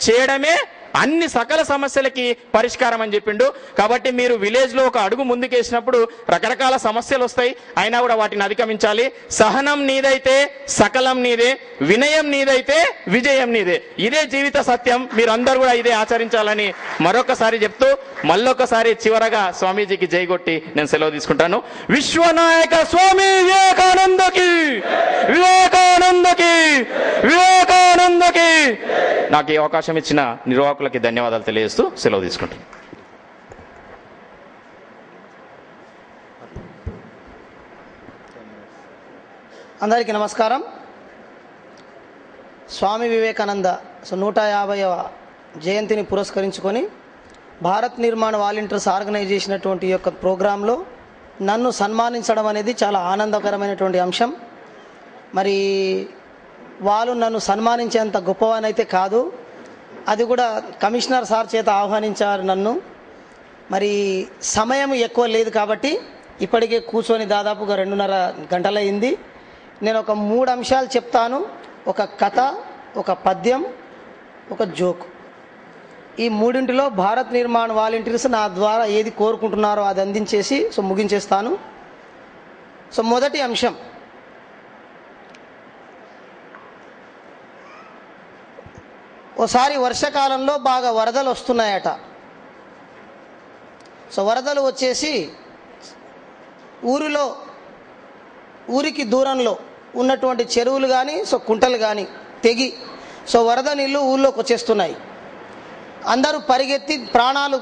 చేయడమే అన్ని సకల సమస్యలకి పరిష్కారం అని చెప్పిండు. కాబట్టి మీరు విలేజ్లో ఒక అడుగు ముందుకేసినప్పుడు రకరకాల సమస్యలు వస్తాయి, అయినా కూడా వాటిని అధిగమించాలి. సహనం నీదైతే సకలం నీదే, వినయం నీదైతే విజయం నీదే. ఇదే జీవిత సత్యం. మీరందరూ కూడా ఇదే ఆచరించాలని మరొకసారి చెప్తూ మళ్ళొకసారి చివరగా స్వామీజీకి జై కొట్టి నేను సెలవు తీసుకుంటాను. విశ్వనాయక స్వామి వివేకానందకి, వివేకానందకి, వివేకానందకి. నాకు ఈ అవకాశం ఇచ్చిన నిర్వాహకులకి ధన్యవాదాలు తెలియజేస్తూ సెలవు తీసుకుంటాను. అందరికీ నమస్కారం. స్వామి వివేకానంద 150వ జయంతిని పురస్కరించుకొని భారత్ నిర్మాణ వాలంటీర్స్ ఆర్గనైజ్ చేసినటువంటి ఈ యొక్క ప్రోగ్రాంలో నన్ను సన్మానించడం అనేది చాలా ఆనందకరమైనటువంటి అంశం. మరి వాళ్ళు నన్ను సన్మానించేంత గొప్పవానైతే కాదు, అది కూడా కమిషనర్ సార్ చేత ఆహ్వానించారు నన్ను. మరి సమయం ఎక్కువ లేదు కాబట్టి ఇప్పటికే కూర్చొని దాదాపుగా 2.5 గంటలైంది. నేను ఒక 3 అంశాలు చెప్తాను. ఒక కథ, ఒక పద్యం, ఒక జోక్. ఈ మూడింటిలో భారత్ నిర్మాణ వాలంటీర్స్ నా ద్వారా ఏది కోరుకుంటున్నారో అది అందించేసి ముగించేస్తాను. మొదటి అంశం, ఓసారి వర్షాకాలంలో బాగా వరదలు వస్తున్నాయట. వరదలు వచ్చేసి ఊరికి దూరంలో ఉన్నటువంటి చెరువులు కానీ కుంటలు కానీ తెగి వరద నీళ్ళు ఊళ్ళోకి వచ్చేస్తున్నాయి. అందరూ పరిగెత్తి ప్రాణాలు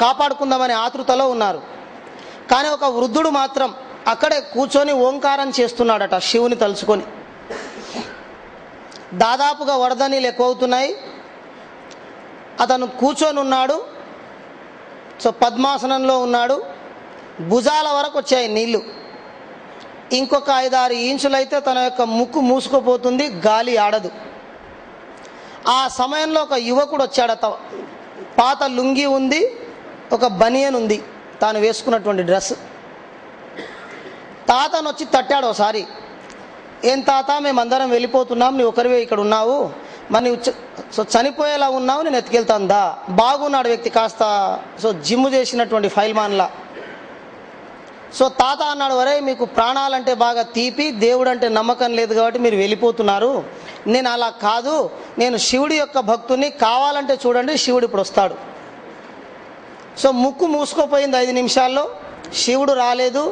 కాపాడుకుందామనే ఆతృతలో ఉన్నారు. కానీ ఒక వృద్ధుడు మాత్రం అక్కడే కూర్చొని ఓంకారం చేస్తున్నాడట శివుని తలుచుకొని. దాదాపుగా వరద నీళ్ళు ఎక్కువ అవుతున్నాయి. అతను కూర్చొని ఉన్నాడు, పద్మాసనంలో ఉన్నాడు. భుజాల వరకు వచ్చాయి నీళ్లు. ఇంకొక 5-6 ఇంచులైతే తన యొక్క ముక్కు మూసుకుపోతుంది, గాలి ఆడదు. ఆ సమయంలో ఒక యువకుడు వచ్చాడట. పాత లుంగి ఉంది, ఒక బనియన్ ఉంది, తాను వేసుకున్నటువంటి డ్రెస్. తాతను వచ్చి తట్టాడు ఒకసారి. ఏం తాత, మేమందరం వెళ్ళిపోతున్నాం, నీ ఒకరివే ఇక్కడ ఉన్నావు, మరి నువ్వు చనిపోయేలా ఉన్నావు, నేను ఎత్తుకెళ్తాందా. బాగున్నాడు వ్యక్తి, కాస్త జిమ్ చేసినటువంటి ఫైల్మాన్లా. తాత అన్నాడు, వరే మీకు ప్రాణాలంటే బాగా తీపి, దేవుడు అంటే నమ్మకం లేదు కాబట్టి మీరు వెళ్ళిపోతున్నారు. నేను అలా కాదు, నేను శివుడి యొక్క భక్తుని, కావాలంటే చూడండి శివుడు ఇప్పుడు వస్తాడు. ముక్కు మూసుకోపోయింది 5 నిమిషాల్లో. శివుడు రాలేదు.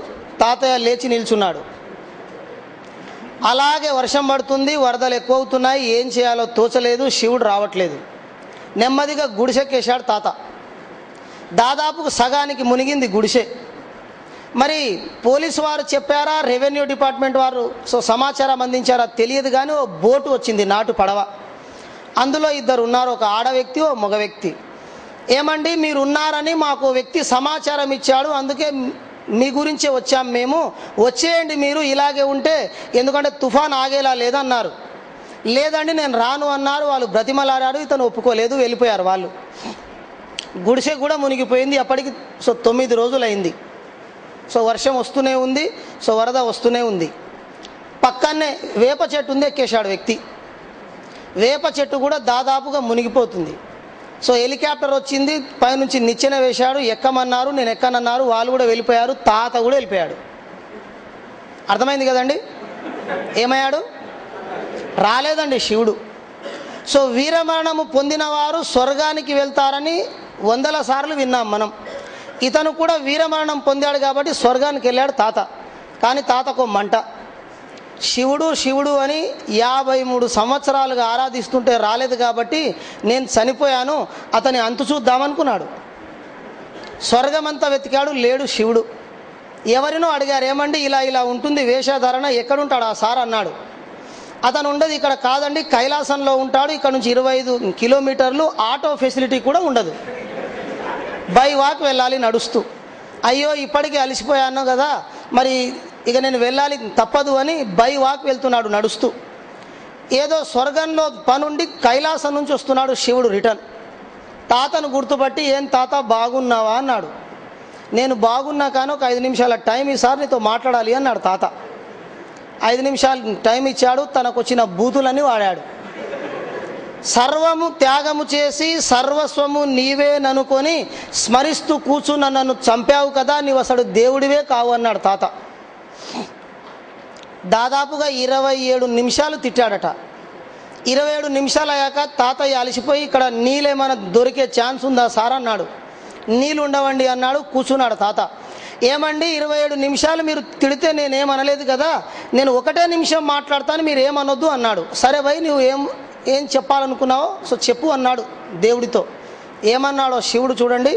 తాతయ్య లేచి నిల్చున్నాడు. అలాగే వర్షం పడుతుంది, వరదలు ఎక్కువ అవుతున్నాయి, ఏం చేయాలో తోచలేదు, శివుడు రావట్లేదు. నెమ్మదిగా గుడిసెక్కేశాడు తాత. దాదాపు సగానికి మునిగింది గుడిసె. మరి పోలీసు వారు చెప్పారా, రెవెన్యూ డిపార్ట్మెంట్ వారు సమాచారం అందించారా తెలియదు, కానీ ఓ బోటు వచ్చింది, నాటు పడవ. అందులో 2 ఉన్నారు, ఒక ఆడ వ్యక్తి, ఓ మగ వ్యక్తి. ఏమండి మీరు ఉన్నారని మాకు వ్యక్తి సమాచారం ఇచ్చాడు, అందుకే మీ గురించే వచ్చాం మేము, వచ్చేయండి మీరు, ఇలాగే ఉంటే, ఎందుకంటే తుఫాన్ ఆగేలా లేదన్నారు. లేదండి నేను రాను అన్నారు. వాళ్ళు బ్రతిమలాడారు, ఇతను ఒప్పుకోలేదు, వెళ్ళిపోయారు వాళ్ళు. గుడిసె కూడా మునిగిపోయింది. అప్పటికి 9 రోజులైంది. వర్షం వస్తూనే ఉంది, వరద వస్తూనే ఉంది. పక్కనే వేప చెట్టు ఉంది, ఎక్కేశాడు వ్యక్తి. వేప చెట్టు కూడా దాదాపుగా మునిగిపోతుంది. హెలికాప్టర్ వచ్చింది, పైనుంచి నిచ్చెన వేశాడు, ఎక్కమన్నారు, నేను ఎక్కనన్నారు, వాళ్ళు కూడా వెళ్ళిపోయారు. తాత కూడా వెళ్ళిపోయాడు. అర్థమైంది కదండి. ఏమయ్యాడు? రాలేదండి శివుడు. వీరమరణము పొందిన వారు స్వర్గానికి వెళ్తారని 100 సార్లు విన్నాం మనం. ఇతను కూడా వీరమరణం పొందాడు కాబట్టి స్వర్గానికి వెళ్ళాడు తాత. కానీ తాతకు మంట. శివుడు శివుడు అని 53 సంవత్సరాలుగా ఆరాధిస్తుంటే రాలేదు కాబట్టి నేను చనిపోయాను, అతని అంతు చూద్దామనుకున్నాడు. స్వర్గమంతా వెతికాడు, లేడు శివుడు. ఎవరినో అడిగారు, ఏమండి ఇలా ఇలా ఉంటుంది వేషధారణ, ఎక్కడుంటాడు ఆ సార్ అన్నాడు. అతను ఉండదు ఇక్కడ కాదండి, కైలాసంలో ఉంటాడు, ఇక్కడ నుంచి 25 కిలోమీటర్లు, ఆటో ఫెసిలిటీ కూడా ఉండదు, బై వాక్ వెళ్ళాలి నడుస్తూ. అయ్యో ఇప్పటికీ అలసిపోయాను కదా, మరి ఇక నేను వెళ్ళాలి తప్పదు అని బై వాక్ వెళ్తున్నాడు నడుస్తూ. ఏదో స్వర్గంలో పనుండి కైలాసం నుంచి వస్తున్నాడు శివుడు రిటర్న్. తాతను గుర్తుపట్టి, ఏం తాత బాగున్నావా అన్నాడు. నేను బాగున్నా కానీ ఒక 5 నిమిషాల టైం ఈసారి నీతో మాట్లాడాలి అన్నాడు తాత. 5 నిమిషాలు టైం ఇచ్చాడు, తనకు వచ్చిన బూతులన్నీ వాడాడు. సర్వము త్యాగము చేసి సర్వస్వము నీవేననుకొని స్మరిస్తూ కూర్చున్న నన్ను చంపావు కదా, నీవు అసలు దేవుడివే కావు అన్నాడు తాత. దాదాపుగా 27 నిమిషాలు తిట్టాడట. 27 నిమిషాలు అయ్యాక తాతయ్య అలసిపోయి, ఇక్కడ నీళ్ళేమైనా దొరికే ఛాన్స్ ఉందా సార్ అన్నాడు. నీళ్ళు ఉండవండి అన్నాడు. కూర్చున్నాడు తాత. ఏమండి 27 నిమిషాలు మీరు తిడితే నేనేమనలేదు కదా, నేను 1 నిమిషం మాట్లాడతాను, మీరు ఏమనొద్దు అన్నాడు. సరే భయ్, నువ్వు ఏం చెప్పాలనుకున్నావో సో చెప్పు అన్నాడు దేవుడితో. ఏమన్నాడో శివుడు చూడండి.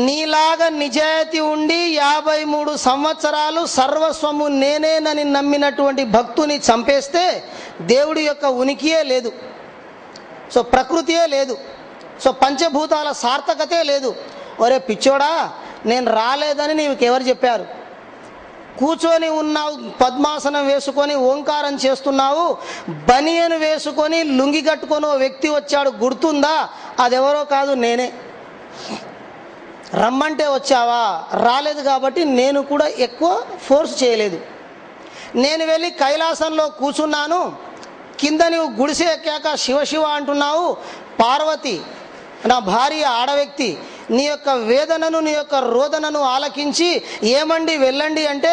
నీలాగా నిజాయితీ ఉండి 53 సంవత్సరాలు సర్వస్వము నేనేనని నమ్మినటువంటి భక్తుని చంపేస్తే దేవుడి యొక్క ఉనికియే లేదు, సో ప్రకృతియే లేదు, సో పంచభూతాల సార్థకతే లేదు. ఒరే పిచ్చోడా, నేను రాలేదని నీకెవరు చెప్పారు? కూర్చొని ఉన్నావు, పద్మాసనం వేసుకొని ఓంకారం చేస్తున్నావు, బనియను వేసుకొని లుంగి కట్టుకొని ఓ వ్యక్తి వచ్చాడు, గుర్తుందా? అదెవరో కాదు, నేనే. రమ్మంటే వచ్చావా? రాలేదు కాబట్టి నేను కూడా ఎక్కువ ఫోర్స్ చేయలేదు. నేను వెళ్ళి కైలాసంలో కూర్చున్నాను, కింద నీవు గుడిసె ఎక్కాక శివ శివ అంటున్నావు. పార్వతి నా భార్య ఆడవ్యక్తి, నీ యొక్క వేదనను నీ యొక్క రోదనను ఆలకించి ఏమండి వెళ్ళండి అంటే,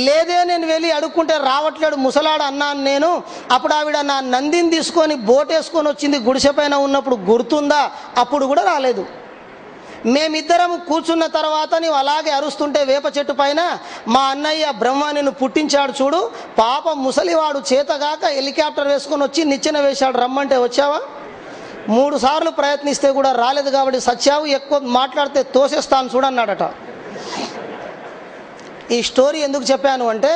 లేదే నేను వెళ్ళి అడుక్కుంటే రావట్లేడు ముసలాడు అన్నాను నేను. అప్పుడు ఆవిడ నా నందిని తీసుకొని బోటేసుకొని వచ్చింది గుడిసె పైన ఉన్నప్పుడు, గుర్తుందా? అప్పుడు కూడా రాలేదు. మేమిద్దరం కూర్చున్న తర్వాత నీవు అలాగే అరుస్తుంటే వేప చెట్టు పైన మా అన్నయ్య బ్రహ్మ నిన్ను పుట్టించాడు చూడు, పాపం ముసలివాడు చేతగాక హెలికాప్టర్ వేసుకొని వచ్చి నిచ్చెన వేశాడు, రమ్మంటే వచ్చావా? 3 సార్లు ప్రయత్నిస్తే కూడా రాలేదు కాబట్టి సత్యావు, ఎక్కువ మాట్లాడితే తోసేస్తాను చూడన్నాడట. ఈ స్టోరీ ఎందుకు చెప్పాను అంటే,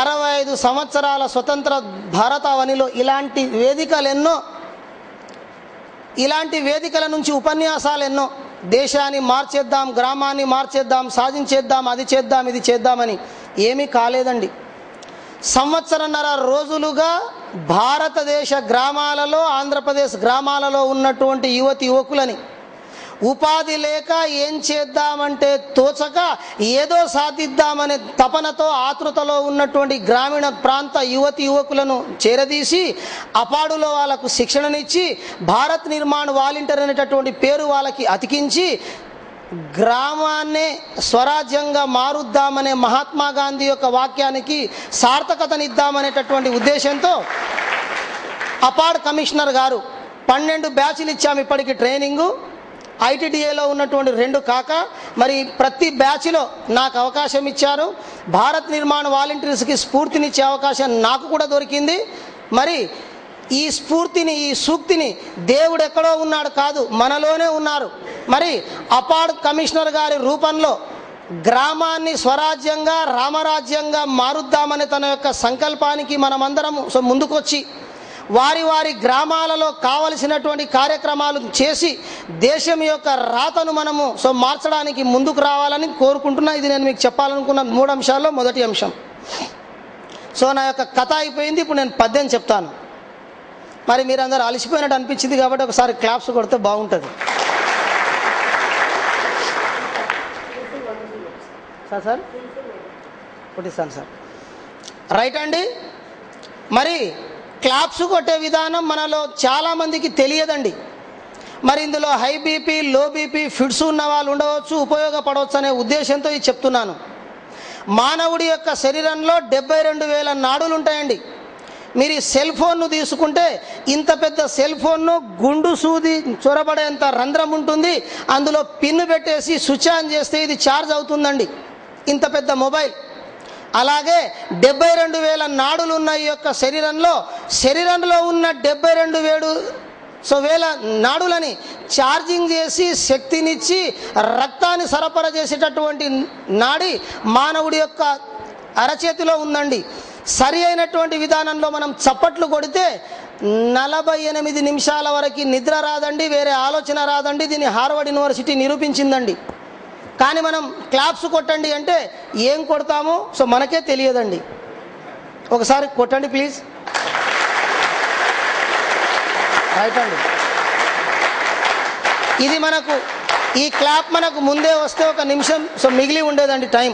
65 సంవత్సరాల స్వతంత్ర భారతావనిలో ఇలాంటి వేదికలు ఎన్నో, ఇలాంటి వేదికల నుంచి ఉపన్యాసాలు ఎన్నో. దేశాన్ని మార్చేద్దాం, గ్రామాన్ని మార్చేద్దాం, సాధించేద్దాం, అది చేద్దాం, ఇది చేద్దామని ఏమీ కాలేదండి. 1.5 సంవత్సరాల రోజులుగా భారతదేశ గ్రామాలలో, ఆంధ్రప్రదేశ్ గ్రామాలలో ఉన్నటువంటి యువకులని ఉపాధి లేక ఏం చేద్దామంటే తోచక ఏదో సాధిద్దామనే తపనతో ఆతృతలో ఉన్నటువంటి గ్రామీణ ప్రాంత యువకులను చేరదీసి అపాడులో వాళ్ళకు శిక్షణనిచ్చి భారత్ నిర్మాణ్ వాలంటీర్ అనేటటువంటి పేరు వాళ్ళకి అతికించి గ్రామాన్నే స్వరాజ్యంగా మారుద్దామనే మహాత్మా గాంధీ యొక్క వాక్యానికి సార్థకతనిద్దామనేటటువంటి ఉద్దేశంతో అపాడ్ కమిషనర్ గారు 12 బ్యాచ్లు ఇచ్చాము ఇప్పటికి ట్రైనింగు. ఐటీడీఏలో ఉన్నటువంటి 2 కాక మరి ప్రతి బ్యాచ్లో నాకు అవకాశం ఇచ్చారు. భారత్ నిర్మాణ వాలంటీర్స్కి స్ఫూర్తినిచ్చే అవకాశం నాకు కూడా దొరికింది. మరి ఈ స్ఫూర్తిని, ఈ సూక్తిని దేవుడు ఎక్కడో ఉన్నాడు కాదు, మనలోనే ఉన్నారు. మరి అపాడ్ కమిషనర్ గారి రూపంలో గ్రామాన్ని స్వరాజ్యంగా, రామరాజ్యంగా మారుద్దామనే తన యొక్క సంకల్పానికి మనమందరం ముందుకొచ్చి వారి గ్రామాలలో కావలసినటువంటి కార్యక్రమాలు చేసి దేశం యొక్క రాతను మనము మార్చడానికి ముందుకు రావాలని కోరుకుంటున్నా. ఇది నేను మీకు చెప్పాలనుకున్న 3 అంశాల్లో మొదటి అంశం. నా యొక్క కథ అయిపోయింది, ఇప్పుడు నేను పద్యం చెప్తాను. మరి మీరందరూ అలసిపోయినట్టు అనిపించింది కాబట్టి ఒకసారి క్లాప్స్ కొడితే బాగుంటుంది. Sir కొట్టిస్తాను sir. రైట్ అండి. మరి క్లాప్స్ కొట్టే విధానం మనలో చాలామందికి తెలియదండి. మరి ఇందులో high BP, low BP, fits ఉన్న వాళ్ళు ఉండవచ్చు, ఉపయోగపడవచ్చు అనే ఉద్దేశంతో ఇది చెప్తున్నాను. మానవుడి యొక్క శరీరంలో 72,000 నాడులు ఉంటాయండి. మీరు ఈ సెల్ ఫోన్ను తీసుకుంటే ఇంత పెద్ద సెల్ ఫోన్ను గుండు సూది చొరబడేంత రంధ్రం ఉంటుంది, అందులో పిన్ను పెట్టేసి స్విచ్ ఆన్ చేస్తే ఇది ఛార్జ్ అవుతుందండి, ఇంత పెద్ద మొబైల్. అలాగే 72,000 నాడులు ఉన్న ఈ యొక్క శరీరంలో ఉన్న 72,000 నాడులని ఛార్జింగ్ చేసి శక్తినిచ్చి రక్తాన్ని సరఫరా చేసేటటువంటి నాడి మానవుడి యొక్క అరచేతిలో ఉందండి. సరి అయినటువంటి విధానంలో మనం చప్పట్లు కొడితే 48 నిమిషాల వరకు నిద్ర రాదండి, వేరే ఆలోచన రాదండి. దీన్ని హార్వర్డ్ యూనివర్సిటీ నిరూపించిందండి. కానీ మనం క్లాప్స్ కొట్టండి అంటే ఏం కొడతామో మనకే తెలియదండి. ఒకసారి కొట్టండి ప్లీజ్. రైట్ అండి. ఇది ఈ క్లాప్ మనకు ముందే వస్తే 1 నిమిషం మిగిలి ఉండేదండి టైం.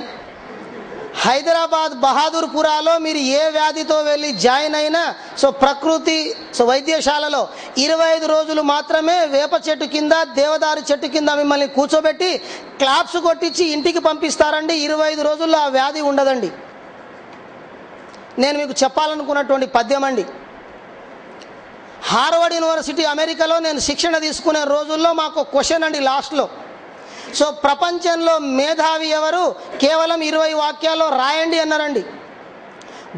హైదరాబాద్ బహాదూర్పురాలో మీరు ఏ వ్యాధితో వెళ్ళి జాయిన్ అయినా ప్రకృతి వైద్యశాలలో 25 రోజులు మాత్రమే వేప చెట్టు కింద దేవదారు చెట్టు కింద మిమ్మల్ని కూర్చోబెట్టి క్లాప్స్ కొట్టించి ఇంటికి పంపిస్తారండి. 25 రోజుల్లో ఆ వ్యాధి ఉండదండి. నేను మీకు చెప్పాలనుకున్నటువంటి పద్యం అండి. హార్వర్డ్ యూనివర్సిటీ అమెరికాలో నేను శిక్షణ తీసుకునే రోజుల్లో మాకు క్వశ్చన్ అండి లాస్ట్లో. ప్రపంచంలో మేధావి ఎవరు? కేవలం 20 వాక్యాల్లో రాయండి అన్నారండి.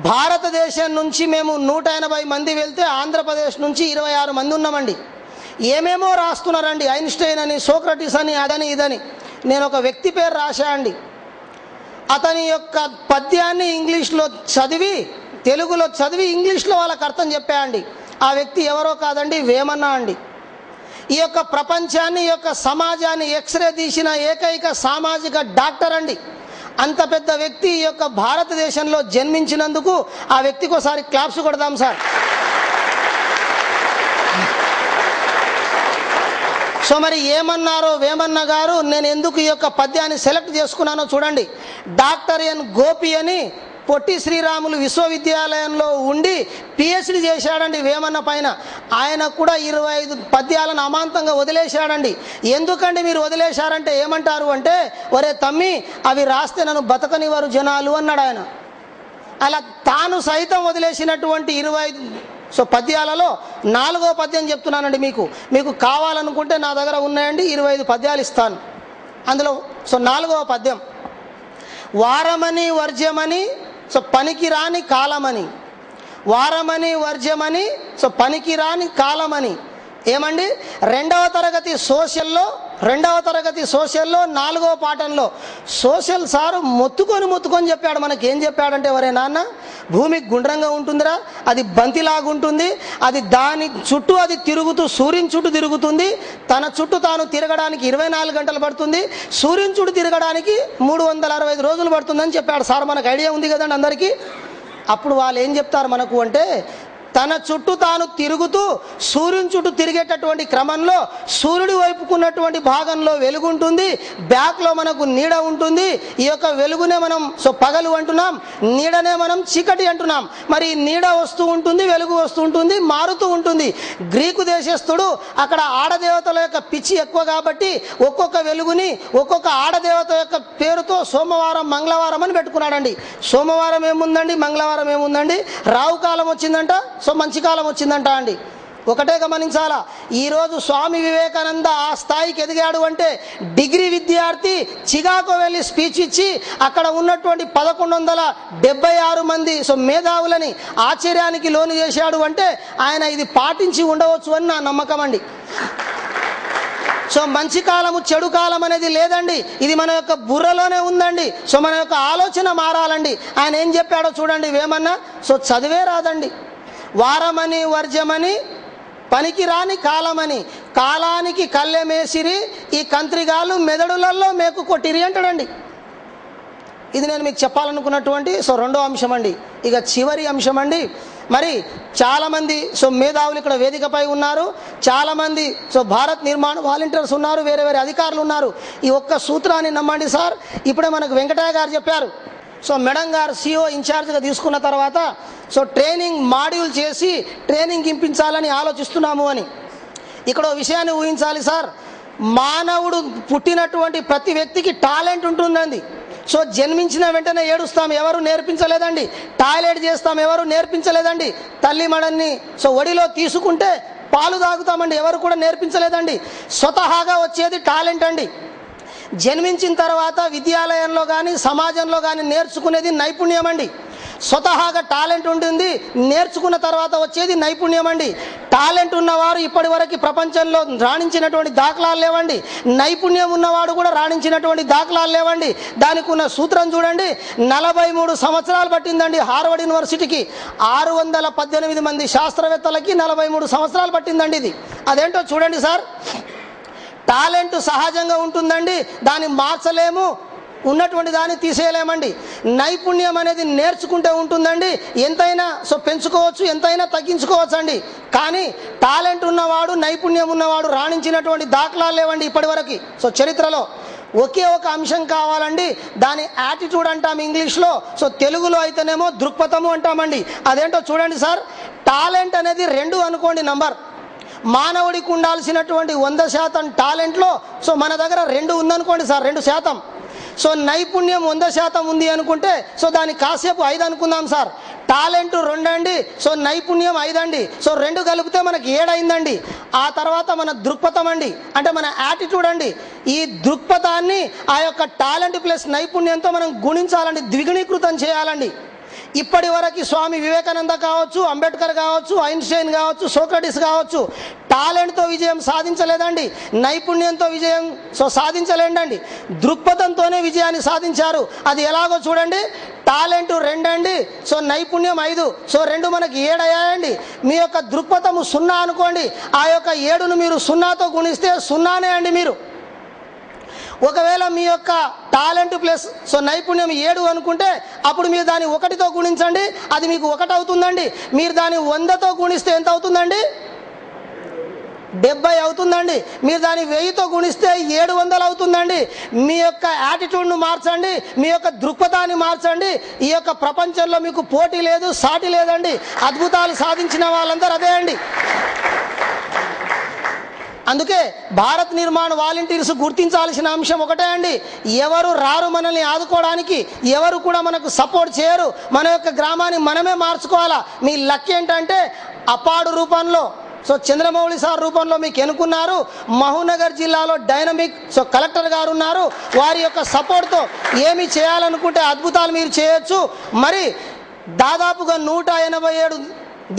భారతదేశం నుంచి మేము 180 మంది వెళ్తే ఆంధ్రప్రదేశ్ నుంచి 26 మంది ఉన్నామండి. ఏమేమో రాస్తున్నారండి, ఐన్స్టైన్ అని, సోక్రటీస్ అని, అదని ఇదని. నేను ఒక వ్యక్తి పేరు రాశా అండి. అతని యొక్క పద్యాన్ని ఇంగ్లీష్లో చదివి, తెలుగులో చదివి ఇంగ్లీష్లో వాళ్ళకి అర్థం చెప్పా అండి. ఆ వ్యక్తి ఎవరో కాదండి, వేమన్న అండి. ఈ యొక్క ప్రపంచాన్ని, ఈ యొక్క సమాజాన్ని ఎక్స్రే తీసిన ఏకైక సామాజిక డాక్టర్ అండి. అంత పెద్ద వ్యక్తి ఈ యొక్క భారతదేశంలో జన్మించినందుకు ఆ వ్యక్తికి ఒకసారి క్లాప్స్ కొడదాం సార్. మరి ఏమన్నారో వేమన్న గారు, నేను ఎందుకు ఈ యొక్క పద్యాన్ని సెలెక్ట్ చేసుకున్నానో చూడండి. డాక్టర్ ఎన్ గోపి అని పొట్టి శ్రీరాములు విశ్వవిద్యాలయంలో ఉండి పిహెచ్డి చేశాడండి వేమన్న పైన. ఆయన కూడా 25 పద్యాలను అమాంతంగా వదిలేశాడండి. ఎందుకండి మీరు వదిలేశారంటే ఏమంటారు అంటే, ఒరే తమ్మి అవి రాస్తే నన్ను బతకనివారు జనాలు అన్నాడు ఆయన. అలా తాను సైతం వదిలేసినటువంటి 25 పద్యాలలో 4వ పద్యం చెప్తున్నానండి. మీకు కావాలనుకుంటే నా దగ్గర ఉన్నాయండి, 25 పద్యాలు ఇస్తాను. అందులో 4వ పద్యం, వారమని వర్జ్యమని పనికిరాని కాలమని. వారమని వర్జ్యమని పనికిరాని కాలమని. ఏమండి, 2వ తరగతి సోషల్లో 4వ పాఠంలో సోషల్ సారు మొత్తుకొని చెప్పాడు. మనకి ఏం చెప్పాడంటే, వరే నాన్న, భూమి గుండ్రంగా ఉంటుందిరా, అది బంతిలాగుంటుంది, అది దాని చుట్టూ అది తిరుగుతూ సూర్యుని చుట్టూ తిరుగుతుంది, తన చుట్టూ తాను తిరగడానికి 24 గంటలు పడుతుంది, సూర్యుని చుట్టూ తిరగడానికి 365 రోజులు పడుతుందని చెప్పాడు సార్. మనకు ఐడియా ఉంది కదండి అందరికీ. అప్పుడు వాళ్ళు ఏం చెప్తారు మనకు అంటే, తన చుట్టూ తాను తిరుగుతూ సూర్యుని చుట్టూ తిరిగేటటువంటి క్రమంలో సూర్యుడి వైపుకున్నటువంటి భాగంలో వెలుగు ఉంటుంది, బ్యాక్లో మనకు నీడ ఉంటుంది. ఈ యొక్క వెలుగునే మనం పగలు అంటున్నాం, నీడనే మనం చీకటి అంటున్నాం. మరి నీడ వస్తూ ఉంటుంది, వెలుగు వస్తూ ఉంటుంది, మారుతూ ఉంటుంది. గ్రీకు దేశస్థుడు అక్కడ ఆడదేవతల యొక్క పిచ్చి ఎక్కువ కాబట్టి ఒక్కొక్క వెలుగుని ఒక్కొక్క ఆడదేవత యొక్క పేరుతో సోమవారం మంగళవారం అని పెట్టుకున్నాడండి. సోమవారం ఏముందండి, మంగళవారం ఏముందండి, రావు కాలం వచ్చిందంట, మంచి కాలం వచ్చిందంట అండి. ఒకటే గమనించాలా, ఈరోజు స్వామి వివేకానంద ఆ స్థాయికి ఎదిగాడు అంటే డిగ్రీ విద్యార్థి చికాగో వెళ్ళి స్పీచ్ ఇచ్చి అక్కడ ఉన్నటువంటి 1176 మంది మేధావులని ఆశ్చర్యానికి లోను చేశాడు అంటే ఆయన ఇది పాటించి ఉండవచ్చు అని నా నమ్మకం అండి. మంచి కాలము చెడు కాలం అనేది లేదండి, ఇది మన యొక్క బుర్రలోనే ఉందండి. మన యొక్క ఆలోచన మారాలండి. ఆయన ఏం చెప్పాడో చూడండి వేమన్న. చదివే రాదండి. వారమని వర్జమని పనికిరాని కాలమని, కాలానికి కళ్ళెమేసిరి ఈ కంత్రిగాలు మెదడులలో మేకు కొట్టిరి అంటాడండి. ఇది నేను మీకు చెప్పాలనుకున్నటువంటి 2వ అంశం అండి. ఇక చివరి అంశం అండి. మరి చాలామంది మేధావులు ఇక్కడ వేదికపై ఉన్నారు, చాలామంది భారత్ నిర్మాణ వాలంటీర్స్ ఉన్నారు, వేరే వేరే అధికారులు ఉన్నారు. ఈ ఒక్క సూత్రాన్ని నమ్మండి సార్. ఇప్పుడే మనకు వెంకటయ్య గారు చెప్పారు, మేడం గారు CEO ఇన్ఛార్జ్గా తీసుకున్న తర్వాత ట్రైనింగ్ మాడ్యూల్ చేసి ట్రైనింగ్ ఇప్పించాలని ఆలోచిస్తున్నాము అని. ఇక్కడ విషయాన్ని ఊహించాలి సార్. మానవుడు పుట్టినటువంటి ప్రతి వ్యక్తికి టాలెంట్ ఉంటుందండి. జన్మించిన వెంటనే ఏడుస్తాం, ఎవరు నేర్పించలేదండి. టాయిలెట్ చేస్తాం, ఎవరు నేర్పించలేదండి. తల్లి మడన్ని ఒడిలో తీసుకుంటే పాలు తాగుతామండి, ఎవరు కూడా నేర్పించలేదండి. స్వతహాగా వచ్చేది టాలెంట్ అండి. జన్మించిన తర్వాత విద్యాలయంలో కానీ సమాజంలో కానీ నేర్చుకునేది నైపుణ్యం అండి. స్వతహాగా టాలెంట్ ఉంటుంది, నేర్చుకున్న తర్వాత వచ్చేది నైపుణ్యం అండి. టాలెంట్ ఉన్నవారు ఇప్పటి వరకు ప్రపంచంలో రాణించినటువంటి దాఖలాలు లేవండి. నైపుణ్యం ఉన్నవాడు కూడా రాణించినటువంటి దాఖలాలు లేవండి. దానికి ఉన్న సూత్రం చూడండి. 43 సంవత్సరాలు పట్టిందండి హార్వర్డ్ యూనివర్సిటీకి. 618 మంది శాస్త్రవేత్తలకి 43 సంవత్సరాలు పట్టిందండి ఇది. అదేంటో చూడండి సార్. టాలెంట్ సహజంగా ఉంటుందండి, దాన్ని మార్చలేము, ఉన్నటువంటి దాన్ని తీసేయలేమండి. నైపుణ్యం అనేది నేర్చుకుంటే ఉంటుందండి, ఎంతైనా పెంచుకోవచ్చు, ఎంతైనా తగ్గించుకోవచ్చు అండి. కానీ టాలెంట్ ఉన్నవాడు, నైపుణ్యం ఉన్నవాడు రాణించినటువంటి దాఖలాలు లేవండి ఇప్పటి వరకు చరిత్రలో. ఒకే ఒక అంశం కావాలండి, దాని యాటిట్యూడ్ అంటాం ఇంగ్లీష్లో, సో తెలుగులో అయితేనేమో దృక్పథము అంటామండి. అదేంటో చూడండి సార్. టాలెంట్ అనేది 2 అనుకోండి నంబర్. మానవుడికి ఉండాల్సినటువంటి 100% టాలెంట్లో సో మన దగ్గర 2 ఉందనుకోండి సార్, 2%. సో నైపుణ్యం 100% ఉంది అనుకుంటే సో దాన్ని కాసేపు 5 అనుకుందాం సార్. టాలెంట్ 2 అండి, సో నైపుణ్యం 5 అండి. సో 2 కలిపితే మనకి 7 అయిందండి. ఆ తర్వాత మన దృక్పథం అండి, అంటే మన యాటిట్యూడ్ అండి. ఈ దృక్పథాన్ని ఆ యొక్క టాలెంట్ ప్లస్ నైపుణ్యంతో మనం గుణించాలండి, ద్విగుణీకృతం చేయాలండి. ఇప్పటి వరకు స్వామి వివేకానంద కావచ్చు, అంబేద్కర్ కావచ్చు, ఐన్స్టైన్ కావచ్చు, సోక్రటిస్ కావచ్చు, టాలెంట్తో విజయం సాధించలేదండి, నైపుణ్యంతో విజయం సాధించలేదండి, దృక్పథంతోనే విజయాన్ని సాధించారు. అది ఎలాగో చూడండి. టాలెంట్ 2 అండి, సో నైపుణ్యం 5, సో 2 మనకి 7 అయ్యాయండి. మీ యొక్క దృక్పథము 0 అనుకోండి, ఆ యొక్క 7ను మీరు 0తో గుణిస్తే 0నే అండి మీరు. ఒకవేళ మీ యొక్క టాలెంట్ ప్లస్ సో నైపుణ్యం 7 అనుకుంటే అప్పుడు మీరు దాన్ని 1తో గుణించండి, అది మీకు 1 అవుతుందండి. మీరు దాన్ని 100తో గుణిస్తే ఎంత అవుతుందండి? 70 అవుతుందండి. మీరు దాన్ని 1000తో గుణిస్తే 700 అవుతుందండి. మీ యొక్క యాటిట్యూడ్ను మార్చండి, మీ యొక్క దృక్పథాన్ని మార్చండి. ఈ యొక్క ప్రపంచంలో మీకు పోటీ లేదు, సాటి లేదండి. అద్భుతాలు సాధించిన వాళ్ళందరూ అదే అండి. అందుకే భారత్ నిర్మాణ వాలంటీర్స్ గుర్తించాల్సిన అంశం ఒకటే అండి. ఎవరు రారు మనల్ని ఆదుకోవడానికి, ఎవరు కూడా మనకు సపోర్ట్ చేయరు. మన యొక్క గ్రామాన్ని మనమే మార్చుకోవాలా. మీ లక్ ఏంటంటే అపాడు రూపంలో సో చంద్రమౌళి సార్ రూపంలో మీకు ఎన్నుకున్నారు. మహబూబ్నగర్ జిల్లాలో డైనమిక్ సో కలెక్టర్ గారు ఉన్నారు. వారి యొక్క సపోర్ట్తో ఏమి చేయాలనుకుంటే అద్భుతాలు మీరు చేయొచ్చు. మరి దాదాపుగా 187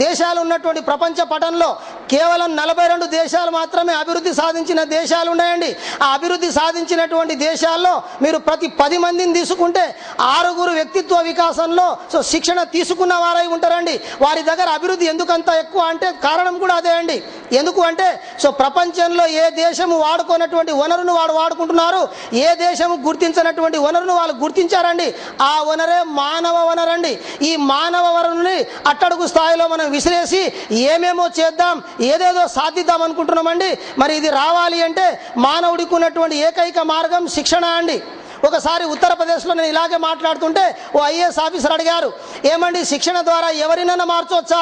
దేశాలు ఉన్నటువంటి ప్రపంచ పటంలో కేవలం 42 దేశాలు మాత్రమే అభివృద్ధి సాధించిన దేశాలు ఉన్నాయండి. ఆ అభివృద్ధి సాధించినటువంటి దేశాల్లో మీరు ప్రతి 10 మందిని తీసుకుంటే 6 వ్యక్తిత్వ వికాసంలో సో శిక్షణ తీసుకున్న వారై ఉంటారండి. వారి దగ్గర అభివృద్ధి ఎందుకంత ఎక్కువ అంటే కారణం కూడా అదే అండి. ఎందుకు అంటే సో ప్రపంచంలో ఏ దేశము వాడుకున్నటువంటి వనరును వాడు వాడుకుంటున్నారు, ఏ దేశము గుర్తించినటువంటి వనరును వాళ్ళు గుర్తించారండి. ఆ వనరే మానవ వనరండి. ఈ మానవ వనరుని అట్టడుగు స్థాయిలో మనం విసిరేసి ఏమేమో చేద్దాం, ఏదేదో సాధిద్దాం అనుకుంటున్నామండి. మరి ఇది రావాలి అంటే మానవుడికి ఉన్నటువంటి ఏకైక మార్గం శిక్షణ అండి. ఒకసారి ఉత్తరప్రదేశ్లో నేను ఇలాగే మాట్లాడుతుంటే ఓ ఐఏఎస్ ఆఫీసర్ అడిగారు, ఏమండి శిక్షణ ద్వారా ఎవరినన్నా మార్చొచ్చా?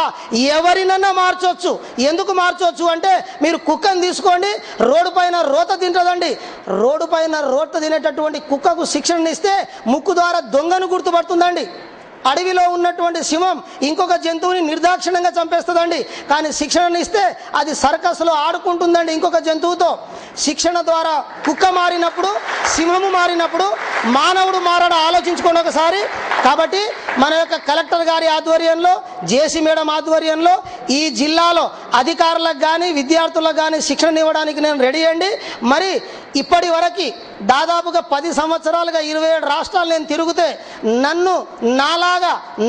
ఎవరినన్నా మార్చొచ్చు. ఎందుకు మార్చొచ్చు అంటే మీరు కుక్కను తీసుకోండి, రోడ్డు పైన రోత తింటుందండి. రోడ్డు పైన రోత తినేటటువంటి కుక్కకు శిక్షణ ఇస్తే ముక్కు ద్వారా దొంగను గుర్తుపడుతుందండి. అడవిలో ఉన్నటువంటి సింహం ఇంకొక జంతువుని నిర్దాక్షిణ్యంగా చంపేస్తుందండి. కానీ శిక్షణను ఇస్తే అది సర్కస్లో ఆడుకుంటుందండి ఇంకొక జంతువుతో. శిక్షణ ద్వారా కుక్క మారినప్పుడు, సింహము మారినప్పుడు మానవుడు మారడం ఆలోచించుకోండి ఒకసారి. కాబట్టి మన యొక్క కలెక్టర్ గారి ఆధ్వర్యంలో, జేసీ మేడం ఆధ్వర్యంలో ఈ జిల్లాలో అధికారులకు కానీ విద్యార్థులకు కానీ శిక్షణ ఇవ్వడానికి నేను రెడీ అండి. మరి ఇప్పటి వరకు దాదాపుగా 10 సంవత్సరాలుగా 27 రాష్ట్రాలు నేను తిరిగితే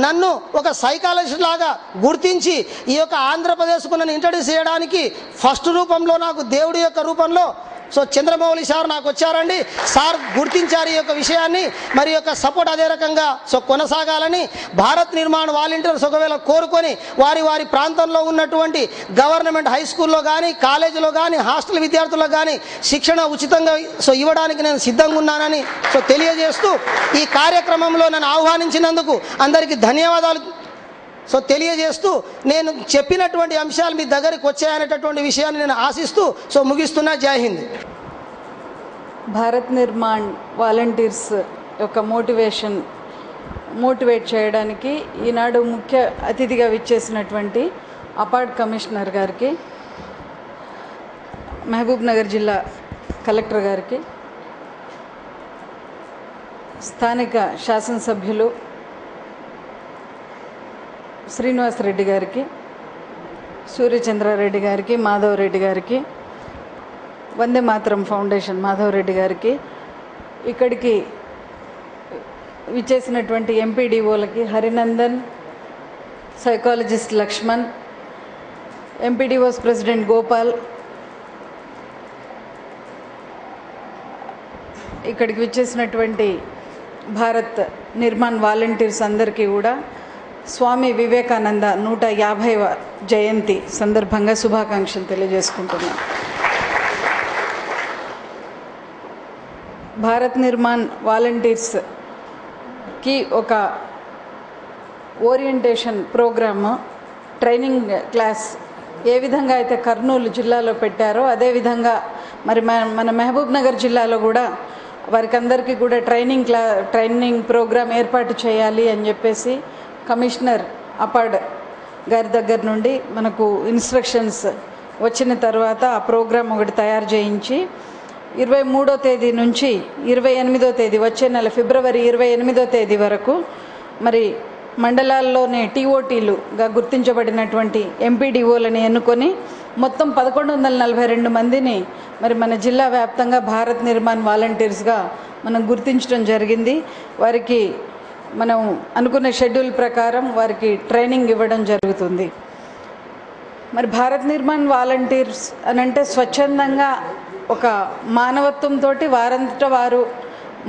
నన్ను ఒక సైకాలజిస్ట్ లాగా గుర్తించి ఈ యొక్క ఆంధ్రప్రదేశ్కు నన్ను ఇంట్రడ్యూస్ చేయడానికి ఫస్ట్ రూపంలో నాకు దేవుడి యొక్క రూపంలో సో చంద్రమౌళి సార్ నాకు వచ్చారండి. సార్ గుర్తించారు ఈ యొక్క విషయాన్ని. మరి యొక్క సపోర్ట్ అదే రకంగా సో కొనసాగాలని భారత్ నిర్మాణ వాలంటీర్స్ ఒకవేళ కోరుకొని వారి ప్రాంతంలో ఉన్నటువంటి గవర్నమెంట్ హై స్కూల్లో కానీ, కాలేజీలో కానీ, హాస్టల్ విద్యార్థులకు కానీ శిక్షణ ఉచితంగా సో ఇవ్వడానికి నేను సిద్ధంగా ఉన్నానని సో తెలియజేస్తూ ఈ కార్యక్రమంలో నన్ను ఆహ్వానించినందుకు అందరికీ ధన్యవాదాలు సో తెలియజేస్తూ నేను చెప్పినటువంటి అంశాలు మీ దగ్గరికి వచ్చాయనేటటువంటి విషయాన్ని నేను ఆశిస్తూ సో ముగిస్తున్నా. జై హింద్. భారత్ నిర్మాణ్ వాలంటీర్స్ యొక్క మోటివేట్ చేయడానికి ఈనాడు ముఖ్య అతిథిగా విచ్చేసినటువంటి అపార్ట్ కమిషనర్ గారికి, మహబూబ్ నగర్ జిల్లా కలెక్టర్ గారికి, స్థానిక శాసనసభ్యులు శ్రీనివాస్ రెడ్డి గారికి, సూర్యచంద్రారెడ్డి గారికి, మాధవ్ రెడ్డి గారికి, వందే మాతరం ఫౌండేషన్ మాధవ్ రెడ్డి గారికి, ఇక్కడికి విచ్చేసినటువంటి ఎంపీడీఓలకి Harinandan, psychologist Lakshman, MPDOs president Gopal, ఇక్కడికి విచ్చేసినటువంటి భారత్ నిర్మాణ్ వాలంటీర్స్ అందరికీ కూడా స్వామి వివేకానంద 150వ జయంతి సందర్భంగా శుభాకాంక్షలు తెలియజేసుకుంటున్నాను. భారత్ నిర్మాణ్ వాలంటీర్స్కి ఒక ఓరియంటేషన్ ప్రోగ్రాము, ట్రైనింగ్ క్లాస్ ఏ విధంగా అయితే కర్నూలు జిల్లాలో పెట్టారో అదేవిధంగా మరి మన మహబూబ్ నగర్ జిల్లాలో కూడా వారికి అందరికీ కూడా ట్రైనింగ్ ప్రోగ్రాం ఏర్పాటు చేయాలి అని చెప్పేసి కమిషనర్ అపాడ్ గారి దగ్గర నుండి మనకు ఇన్స్ట్రక్షన్స్ వచ్చిన తర్వాత ఆ ప్రోగ్రాం ఒకటి తయారు చేయించి 23వ తేదీ నుంచి 28వ తేదీ వచ్చే నెల ఫిబ్రవరి 28వ తేదీ వరకు మరి మండలాల్లోనే టీఓటీలుగా గుర్తించబడినటువంటి ఎంపీడీఓలను ఎన్నుకొని మొత్తం 1142 మందిని మరి మన జిల్లా వ్యాప్తంగా భారత్ నిర్మాణ్ వాలంటీర్స్గా మనం గుర్తించడం జరిగింది. వారికి మనం అనుకున్న షెడ్యూల్ ప్రకారం వారికి ట్రైనింగ్ ఇవ్వడం జరుగుతుంది. మరి భారత్ నిర్మాణ్ వాలంటీర్స్ అనంటే స్వచ్ఛందంగా ఒక మానవత్వంతో వారంతట వారు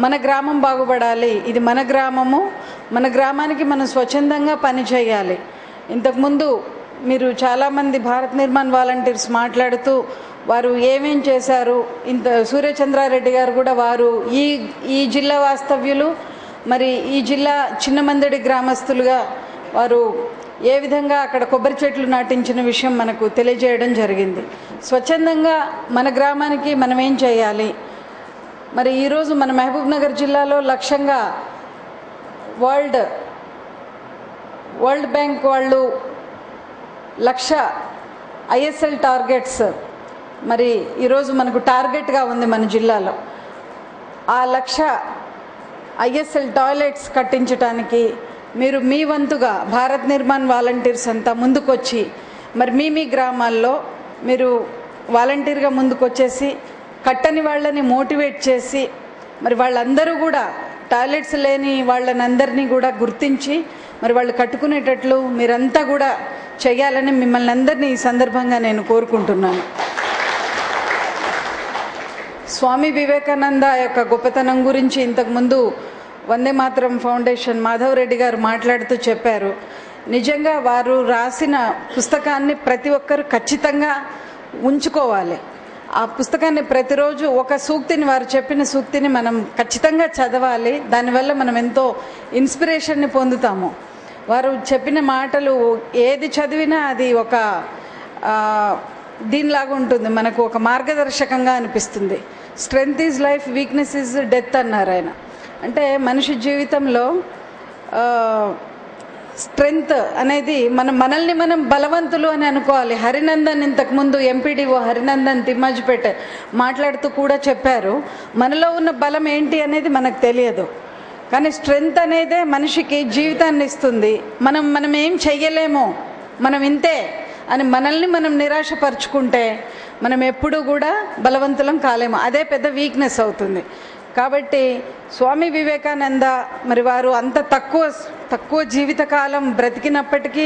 మన గ్రామం బాగుపడాలి, ఇది మన గ్రామము, మన గ్రామానికి మనం స్వచ్ఛందంగా పని చేయాలి. ఇంతకుముందు మీరు చాలామంది భారత్ నిర్మాణ్ వాలంటీర్స్ మాట్లాడుతూ వారు ఏమేం చేశారు, సూర్యచంద్రారెడ్డి గారు కూడా వారు ఈ జిల్లా వాస్తవ్యులు, మరి ఈ జిల్లా చిన్నమందడి గ్రామస్తులుగా వారు ఏ విధంగా అక్కడ కొబ్బరి చెట్లు నాటించిన విషయం మనకు తెలియజేయడం జరిగింది. స్వచ్ఛందంగా మన గ్రామానికి మనం ఏం చేయాలి, మరి ఈరోజు మన మహబూబ్ నగర్ జిల్లాలో లక్ష్యంగా వరల్డ్ బ్యాంక్ వాళ్ళు 1,00,000 ISL టార్గెట్స్ మరి ఈరోజు మనకు టార్గెట్గా ఉంది మన జిల్లాలో. ఆ 1,00,000 ISL టాయిలెట్స్ కట్టించడానికి మీరు మీ వంతుగా భారత్ నిర్మాణ్ వాలంటీర్స్ అంతా ముందుకొచ్చి మరి మీ గ్రామాల్లో మీరు వాలంటీర్గా ముందుకొచ్చేసి కట్టని వాళ్ళని మోటివేట్ చేసి మరి వాళ్ళందరూ కూడా టాయిలెట్స్ లేని వాళ్ళనందరినీ కూడా గుర్తించి మరి వాళ్ళు కట్టుకునేటట్లు మీరంతా కూడా చేయాలని మిమ్మల్ని అందరినీ ఈ సందర్భంగా నేను కోరుకుంటున్నాను. స్వామి వివేకానంద యొక్క గొప్పతనం గురించి ఇంతకుముందు వందే మాతరం ఫౌండేషన్ మాధవ్ రెడ్డి గారు మాట్లాడుతూ చెప్పారు. నిజంగా వారు రాసిన పుస్తకాన్ని ప్రతి ఒక్కరు ఖచ్చితంగా ఉంచుకోవాలి. ఆ పుస్తకాన్ని ప్రతిరోజు ఒక సూక్తిని, వారు చెప్పిన సూక్తిని మనం ఖచ్చితంగా చదవాలి. దానివల్ల మనం ఎంతో ఇన్స్పిరేషన్ని పొందుతాము. వారు చెప్పిన మాటలు ఏది చదివినా అది ఒక దీనిలాగా ఉంటుంది, మనకు ఒక మార్గదర్శకంగా అనిపిస్తుంది. Strength is life, weakness is death అన్నారు ఆయన. అంటే మనిషి జీవితంలో స్ట్రెంగ్త్ అనేది మనల్ని మనం బలవంతులు అని అనుకోవాలి. హరినందన్ ఇంతకుముందు ఎంపీడీఓ హరినందన్ తిమ్మాజిపేట మాట్లాడుతూ కూడా చెప్పారు, మనలో ఉన్న బలం ఏంటి అనేది మనకు తెలియదు, కానీ స్ట్రెంగ్త్ అనేదే మనిషికి జీవితాన్ని ఇస్తుంది. మనం ఏం చెయ్యలేము, మనం ఇంతే అని మనల్ని మనం నిరాశపరుచుకుంటే మనం ఎప్పుడూ కూడా బలవంతులం కాలేము, అదే పెద్ద వీక్నెస్ అవుతుంది. కాబట్టి స్వామి వివేకానంద మరి వారు అంత తక్కువ జీవితకాలం బ్రతికినప్పటికీ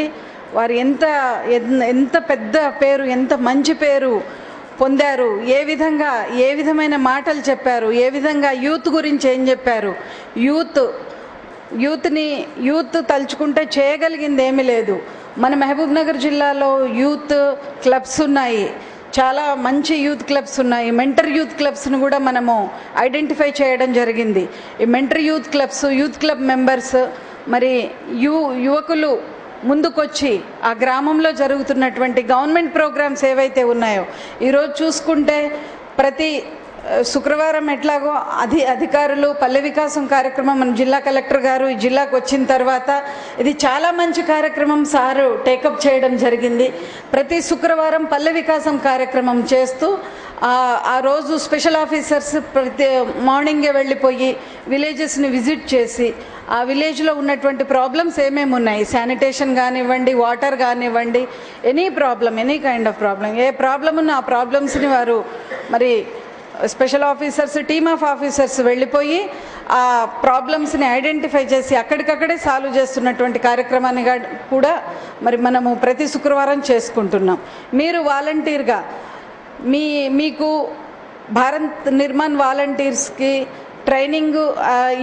వారు ఎంత పెద్ద పేరు, ఎంత మంచి పేరు పొందారు, ఏ విధమైన మాటలు చెప్పారు, ఏ విధంగా యూత్ గురించి ఏం చెప్పారు. యూత్ తలుచుకుంటే చేయగలిగింది ఏమీ లేదు. మన మహబూబ్ నగర్ జిల్లాలో యూత్ క్లబ్స్ ఉన్నాయి, చాలా మంచి యూత్ క్లబ్స్ ఉన్నాయి. మెంటర్ యూత్ క్లబ్స్ను కూడా మనము ఐడెంటిఫై చేయడం జరిగింది. ఈ mentor youth clubs, youth club members మరి యువకులు ముందుకొచ్చి ఆ గ్రామంలో జరుగుతున్నటువంటి గవర్నమెంట్ ప్రోగ్రామ్స్ ఏవైతే ఉన్నాయో ఈరోజు చూసుకుంటే ప్రతి శుక్రవారం ఎట్లాగో అధికారులు పల్లె వికాసం కార్యక్రమం మన జిల్లా కలెక్టర్ గారు ఈ జిల్లాకు వచ్చిన తర్వాత ఇది చాలా మంచి కార్యక్రమం సారు టేకప్ చేయడం జరిగింది. ప్రతి శుక్రవారం పల్లె వికాసం కార్యక్రమం చేస్తూ ఆ రోజు స్పెషల్ ఆఫీసర్స్ ప్రతి మార్నింగే వెళ్ళిపోయి విలేజెస్ని విజిట్ చేసి ఆ విలేజ్లో ఉన్నటువంటి ప్రాబ్లమ్స్ ఏమేమి ఉన్నాయి, శానిటేషన్ కానివ్వండి, వాటర్ కానివ్వండి, any kind of problem, A problem ఉన్న ఆ ప్రాబ్లమ్స్ని వారు మరి special officers, team of officers వెళ్ళిపోయి ఆ ప్రాబ్లమ్స్ని ఐడెంటిఫై చేసి అక్కడికక్కడే సాల్వ్ చేస్తున్నటువంటి కార్యక్రమాన్ని కూడా మరి మనము ప్రతి శుక్రవారం చేసుకుంటున్నాం. మీరు వాలంటీర్గా మీకు భారత్ నిర్మాణ్ వాలంటీర్స్కి ట్రైనింగ్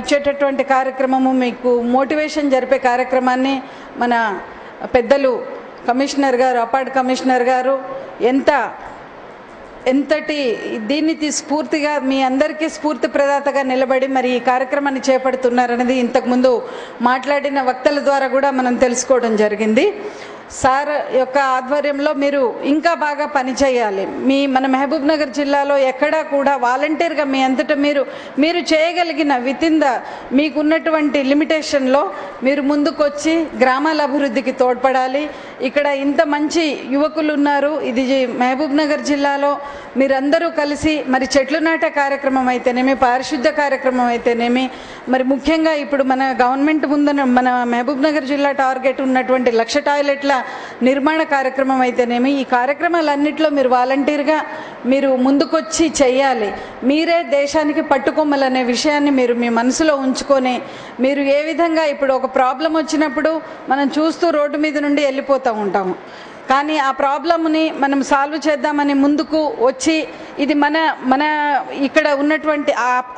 ఇచ్చేటటువంటి కార్యక్రమము, మీకు మోటివేషన్ జరిపే కార్యక్రమాన్ని మన పెద్దలు కమిషనర్ గారు, అపార్ట్ కమిషనర్ గారు ఎంత ఎంతటి దీన్ని స్ఫూర్తిగా మీ అందరికీ స్ఫూర్తి ప్రదాతగా నిలబడి మరి ఈ కార్యక్రమాన్ని చేపడుతున్నారనేది ఇంతకుముందు మాట్లాడిన వక్తల ద్వారా కూడా మనం తెలుసుకోవడం జరిగింది. సార్ యొక్క ఆధ్వర్యంలో మీరు ఇంకా బాగా పనిచేయాలి. మన మహబూబ్ నగర్ జిల్లాలో ఎక్కడా కూడా వాలంటీర్గా మీ అంతటా మీరు చేయగలిగిన వితిన్ ద మీకున్నటువంటి లిమిటేషన్లో మీరు ముందుకొచ్చి గ్రామాల అభివృద్ధికి తోడ్పడాలి. ఇక్కడ ఇంత మంచి యువకులు ఉన్నారు. ఇది మహబూబ్ నగర్ జిల్లాలో మీరందరూ కలిసి మరి చెట్లు నాటే కార్యక్రమం అయితేనేమి, పారిశుద్ధ్య కార్యక్రమం అయితేనేమి, మరి ముఖ్యంగా ఇప్పుడు మన గవర్నమెంట్ ముందున మన మహబూబ్ నగర్ జిల్లా టార్గెట్ ఉన్నటువంటి 1,00,000 టాయిలెట్ల నిర్మాణ కార్యక్రమం అయితేనేమి, ఈ కార్యక్రమాలన్నింటిలో మీరు వాలంటీర్గా మీరు ముందుకొచ్చి చెయ్యాలి. మీరే దేశానికి పట్టుకొమ్మలనే విషయాన్ని మీరు మీ మనసులో ఉంచుకొని మీరు ఏ విధంగా ఇప్పుడు ఒక ప్రాబ్లం వచ్చినప్పుడు మనం చూస్తూ రోడ్డు మీద నుండి వెళ్ళిపోతూ ఉంటాము. కానీ ఆ ప్రాబ్లమ్ని మనం సాల్వ్ చేద్దామని ముందుకు వచ్చి ఇది మన ఇక్కడ ఉన్నటువంటి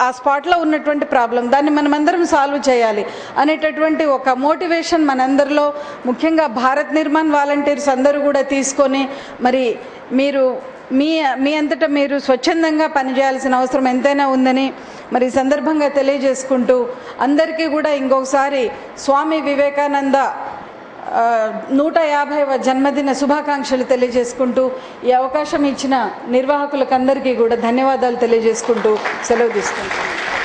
ఆ స్పాట్లో ఉన్నటువంటి ప్రాబ్లం, దాన్ని మనమందరం సాల్వ్ చేయాలి అనేటటువంటి ఒక మోటివేషన్ మనందరిలో, ముఖ్యంగా భారత్ నిర్మాణ్ వాలంటీర్స్ అందరూ కూడా తీసుకొని మరి మీరు మీ అంతటా మీరు స్వచ్ఛందంగా పనిచేయాల్సిన అవసరం ఎంతైనా ఉందని మరి ఈ సందర్భంగా తెలియజేసుకుంటూ అందరికీ కూడా ఇంకొకసారి స్వామి వివేకానంద 150వ జన్మదిన శుభాకాంక్షలు తెలియజేసుకుంటూ ఈ అవకాశం ఇచ్చిన నిర్వాహకులకు అందరికీ కూడా ధన్యవాదాలు తెలియజేసుకుంటూ సెలవు తీసుకుంటాను.